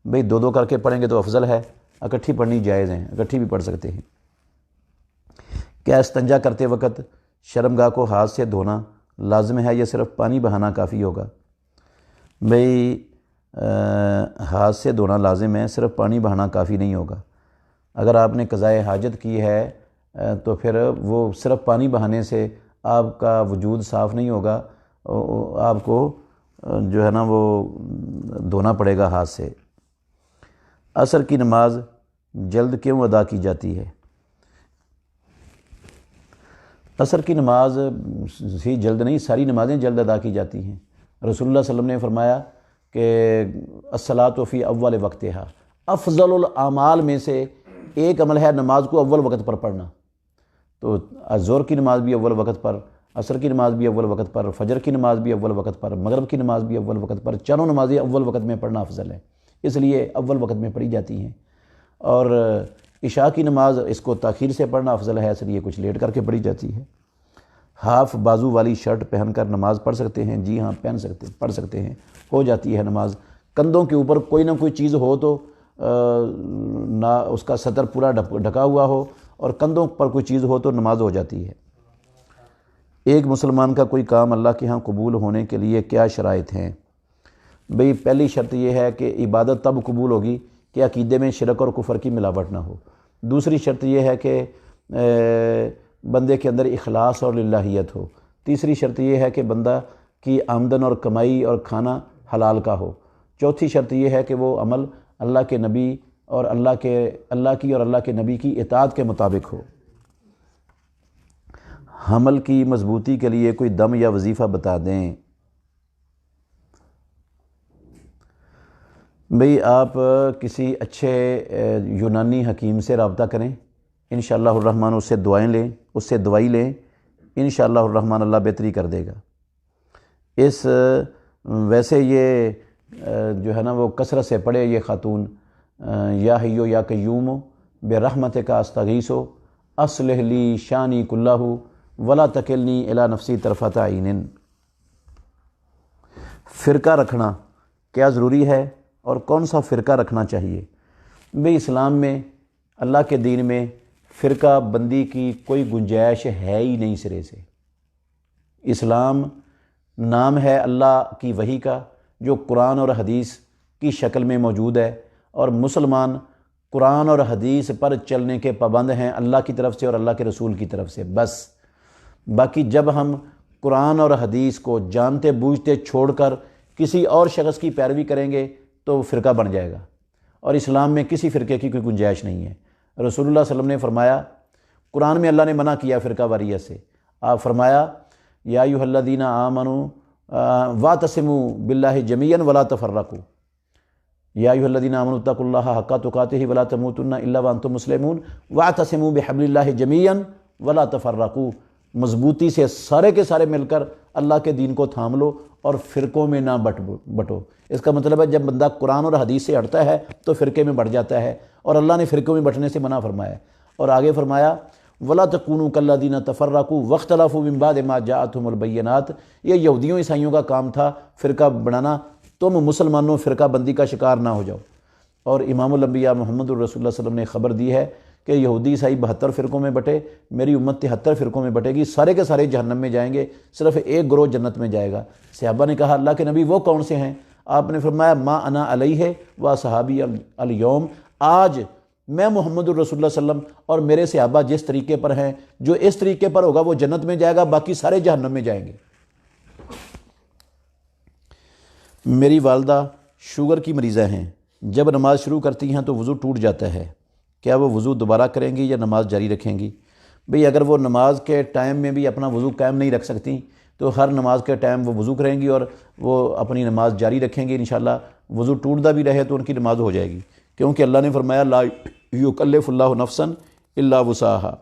بھئی 2 کر کے پڑھیں گے تو افضل ہے، اکٹھی پڑھنی جائز ہیں، اکٹھی بھی پڑھ سکتے ہیں۔ کیا استنجا کرتے وقت شرمگاہ کو ہاتھ سے دھونا لازم ہے یا صرف پانی بہانا کافی ہوگا؟ بھئی ہاتھ سے دھونا لازم ہے، صرف پانی بہانا کافی نہیں ہوگا۔ اگر آپ نے قضائے حاجت کی ہے تو پھر وہ صرف پانی بہانے سے آپ کا وجود صاف نہیں ہوگا، آپ کو جو ہے نا وہ دھونا پڑے گا ہاتھ سے۔ عصر کی نماز جلد کیوں ادا کی جاتی ہے؟ عصر کی نماز ہی جلد نہیں، ساری نمازیں جلد ادا کی جاتی ہیں۔ رسول اللہ صلی اللہ علیہ وسلم نے فرمایا کہ الصلاۃ فی اول وقتہا، افضل الاعمال میں سے ایک عمل ہے نماز کو اول وقت پر پڑھنا۔ تو ظہر کی نماز بھی اول وقت پر، عصر کی نماز بھی اول وقت پر، فجر کی نماز بھی اول وقت پر، مغرب کی نماز بھی اول وقت پر، چاروں نمازیں اول وقت میں پڑھنا افضل ہے، اس لیے اول وقت میں پڑھی جاتی ہیں۔ اور عشاء کی نماز اس کو تاخیر سے پڑھنا افضل ہے، اس لیے کچھ لیٹ کر کے پڑھی جاتی ہے۔ ہاف بازو والی شرٹ پہن کر نماز پڑھ سکتے ہیں؟ جی ہاں، پڑھ سکتے ہیں، ہو جاتی ہے نماز۔ کندھوں کے اوپر کوئی نہ کوئی چیز ہو تو نہ اس کا سطر پورا ڈھکا ہوا ہو اور کندھوں پر کوئی چیز ہو تو نماز ہو جاتی ہے۔ ایک مسلمان کا کوئی کام اللہ کے ہاں قبول ہونے کے لیے کیا شرائط ہیں؟ بھئی پہلی شرط یہ ہے کہ عبادت تب قبول ہوگی کہ عقیدے میں شرک اور کفر کی ملاوٹ نہ ہو۔ دوسری شرط یہ ہے کہ بندے کے اندر اخلاص اور للہیت ہو۔ تیسری شرط یہ ہے کہ بندہ کی آمدن اور کمائی اور کھانا حلال کا ہو۔ چوتھی شرط یہ ہے کہ وہ عمل اللہ کے نبی اور اللہ کی اور اللہ کے نبی کی اطاعت کے مطابق ہو۔ حمل کی مضبوطی کے لیے کوئی دم یا وظیفہ بتا دیں۔ بھئی آپ کسی اچھے یونانی حکیم سے رابطہ کریں، انشاءاللہ الرحمن اس سے دعائیں لیں، اس سے دوائی لیں، انشاءاللہ الرحمن اللہ بہتری کر دے گا۔ ویسے یہ جو ہے نا وہ کثرت سے پڑھے یہ خاتون، یا حیو یا قیوم برحمتک استغیث اصلح لی شانی کلہ ولا تکلنی الی نفسی طرفۃ عین۔ فرقہ رکھنا کیا ضروری ہے اور کون سا فرقہ رکھنا چاہیے؟ بھئی اسلام میں، اللہ کے دین میں فرقہ بندی کی کوئی گنجائش ہے ہی نہیں سرے سے۔ اسلام نام ہے اللہ کی وحی کا جو قرآن اور حدیث کی شکل میں موجود ہے، اور مسلمان قرآن اور حدیث پر چلنے کے پابند ہیں اللہ کی طرف سے اور اللہ کے رسول کی طرف سے بس۔ باقی جب ہم قرآن اور حدیث کو جانتے بوجھتے چھوڑ کر کسی اور شخص کی پیروی کریں گے تو فرقہ بن جائے گا، اور اسلام میں کسی فرقے کی کوئی گنجائش نہیں ہے۔ رسول اللہ صلی اللہ علیہ وسلم نے فرمایا، قرآن میں اللہ نے منع کیا فرقہ واریت سے، آپ فرمایا یا ایھا الذین آمنوا واعتصموا باللہ جمیعا ولا تفرقوا، یا ایھا الذین آمنوا اتقوا اللہ حق تقاتہ ولا تموتن الا وانتم مسلمون واعتصموا بحبل اللہ جمیعا ولا تفرقوا، مضبوطی سے سارے کے سارے مل کر اللہ کے دین کو تھام لو اور فرقوں میں نہ بٹو۔ اس کا مطلب ہے جب بندہ قرآن اور حدیث سے ہٹتا ہے تو فرقے میں بٹ جاتا ہے، اور اللہ نے فرقوں میں بٹنے سے منع فرمایا ہے۔ اور آگے فرمایا وَلَا تَكُونُوا كَالَّذِينَ تَفَرَّقُوا وَاخْتَلَفُوا مِن بَعْدِ مَا جَاءَتْهُمُ الْبَيِّنَاتُ، یہ یہودیوں عیسائیوں کا کام تھا فرقہ بنانا، تم مسلمانوں فرقہ بندی کا شکار نہ ہو جاؤ۔ اور امام الانبیاء محمد الرسول اللہ صلی اللہ علیہ وسلم نے خبر دی ہے کہ یہودی عیسائی 72 فرقوں میں بٹے، میری امت 73 فرقوں میں بٹے گی، سارے کے سارے جہنم میں جائیں گے، صرف ایک گروہ جنت میں جائے گا۔ صحابہ نے کہا اللہ کے نبی وہ کون سے ہیں؟ آپ نے فرمایا ما انا علیہ و صحابی الیوم، آج میں محمد الرسول اللہ صلی اللہ علیہ وسلم اور میرے صحابہ جس طریقے پر ہیں، جو اس طریقے پر ہوگا وہ جنت میں جائے گا، باقی سارے جہنم میں جائیں گے۔ میری والدہ شوگر کی مریضہ ہیں، جب نماز شروع کرتی ہیں تو وضو ٹوٹ جاتا ہے، کیا وہ وضو دوبارہ کریں گی یا نماز جاری رکھیں گی؟ بھئی اگر وہ نماز کے ٹائم میں بھی اپنا وضو قائم نہیں رکھ سکتی تو ہر نماز کے ٹائم وہ وضو کریں گی اور وہ اپنی نماز جاری رکھیں گی، انشاءاللہ وضو ٹوٹتا بھی رہے تو ان کی نماز ہو جائے گی، کیونکہ اللہ نے فرمایا لا یکلف اللہ نفسا الا وسعها۔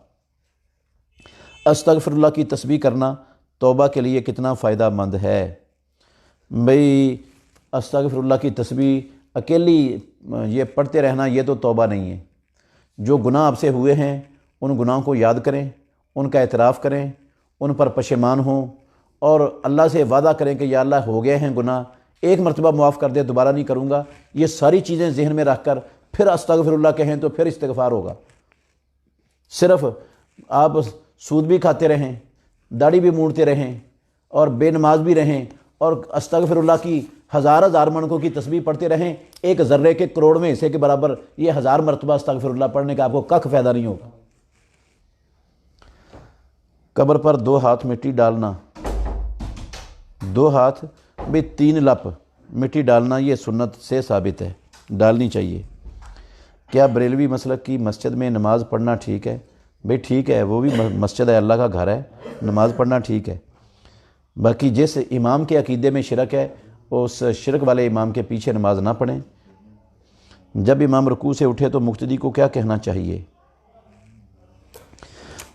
استغفر اللہ کی تسبیح کرنا توبہ کے لیے کتنا فائدہ مند ہے؟ بھئی استغفر اللہ کی تسبیح اکیلی یہ پڑھتے رہنا یہ تو توبہ نہیں ہے۔ جو گناہ آپ سے ہوئے ہیں ان گناہوں کو یاد کریں، ان کا اعتراف کریں، ان پر پشیمان ہوں، اور اللہ سے وعدہ کریں کہ یا اللہ ہو گئے ہیں گناہ، ایک مرتبہ معاف کر دے، دوبارہ نہیں کروں گا۔ یہ ساری چیزیں ذہن میں رکھ کر پھر استغفر اللہ کہیں تو پھر استغفار ہوگا۔ صرف آپ سود بھی کھاتے رہیں، داڑھی بھی مونڈتے رہیں اور بے نماز بھی رہیں اور استغفر اللہ کی ہزار منکوں کی تسبیح پڑھتے رہیں، ایک ذرے کے کروڑویں حصے کے برابر یہ 1000 مرتبہ استغفر اللہ پڑھنے کا آپ کو ککھ فائدہ نہیں ہوگا۔ قبر پر 2 ہاتھ مٹی ڈالنا، 2 ہاتھ بھی 3 لپ مٹی ڈالنا یہ سنت سے ثابت ہے، ڈالنی چاہیے۔ کیا بریلوی مسلک کی مسجد میں نماز پڑھنا ٹھیک ہے؟ بھئی ٹھیک ہے، وہ بھی مسجد ہے، اللہ کا گھر ہے، نماز پڑھنا ٹھیک ہے۔ باقی جس امام کے عقیدے میں شرک ہے اس شرک والے امام کے پیچھے نماز نہ پڑھیں۔ جب امام رکوع سے اٹھے تو مقتدی کو کیا کہنا چاہیے؟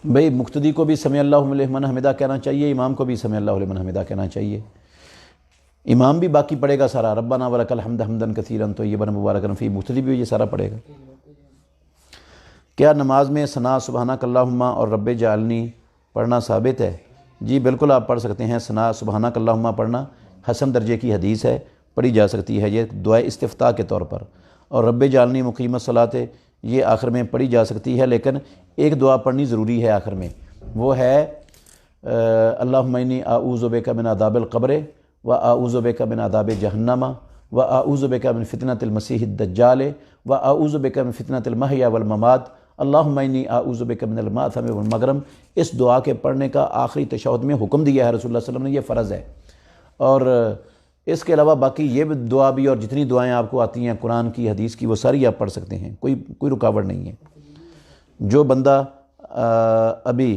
بھئی مقتدی کو بھی سمع اللہ لمن حمدہ کہنا چاہیے، امام کو بھی سمع اللہ لمن حمدہ کہنا چاہیے۔ امام بھی باقی پڑھے گا سارا ربنا ولک الحمد حمدا کثیرا طیبا مبارکا فیہ، مقتدی بھی یہ سارا پڑھے گا۔ کیا نماز میں ثنا سبحانک اللہم اور رب جعلنی پڑھنا ثابت ہے؟ جی بالکل آپ پڑھ سکتے ہیں، ثنا سبحانک اللہم پڑھنا حسن درجے کی حدیث ہے، پڑھی جا سکتی ہے، یہ دعائے استفتاح کے طور پر، اور رب جعلنی مقیم الصلاۃ یہ آخر میں پڑھی جا سکتی ہے، لیکن ایک دعا پڑھنی ضروری ہے آخر میں، وہ ہے اللہم انی اعوذ بک من عذاب القبر و اعوذ بک من عذاب جہنم و اعوذ بک من فتنۃ المسیح الدجال و اعوذ بک من فتنۃ المحیا والممات اللہم انی اعوذ بک من المأثم والمغرم۔ اس دعا کے پڑھنے کا آخری تشہد میں حکم دیا ہے رسول اللہ صلی اللہ علیہ وسلم نے، یہ فرض ہے۔ اور اس کے علاوہ باقی یہ دعا بھی اور جتنی دعائیں آپ کو آتی ہیں قرآن کی حدیث کی وہ ساری آپ پڑھ سکتے ہیں، کوئی رکاوٹ نہیں ہے۔ جو بندہ ابھی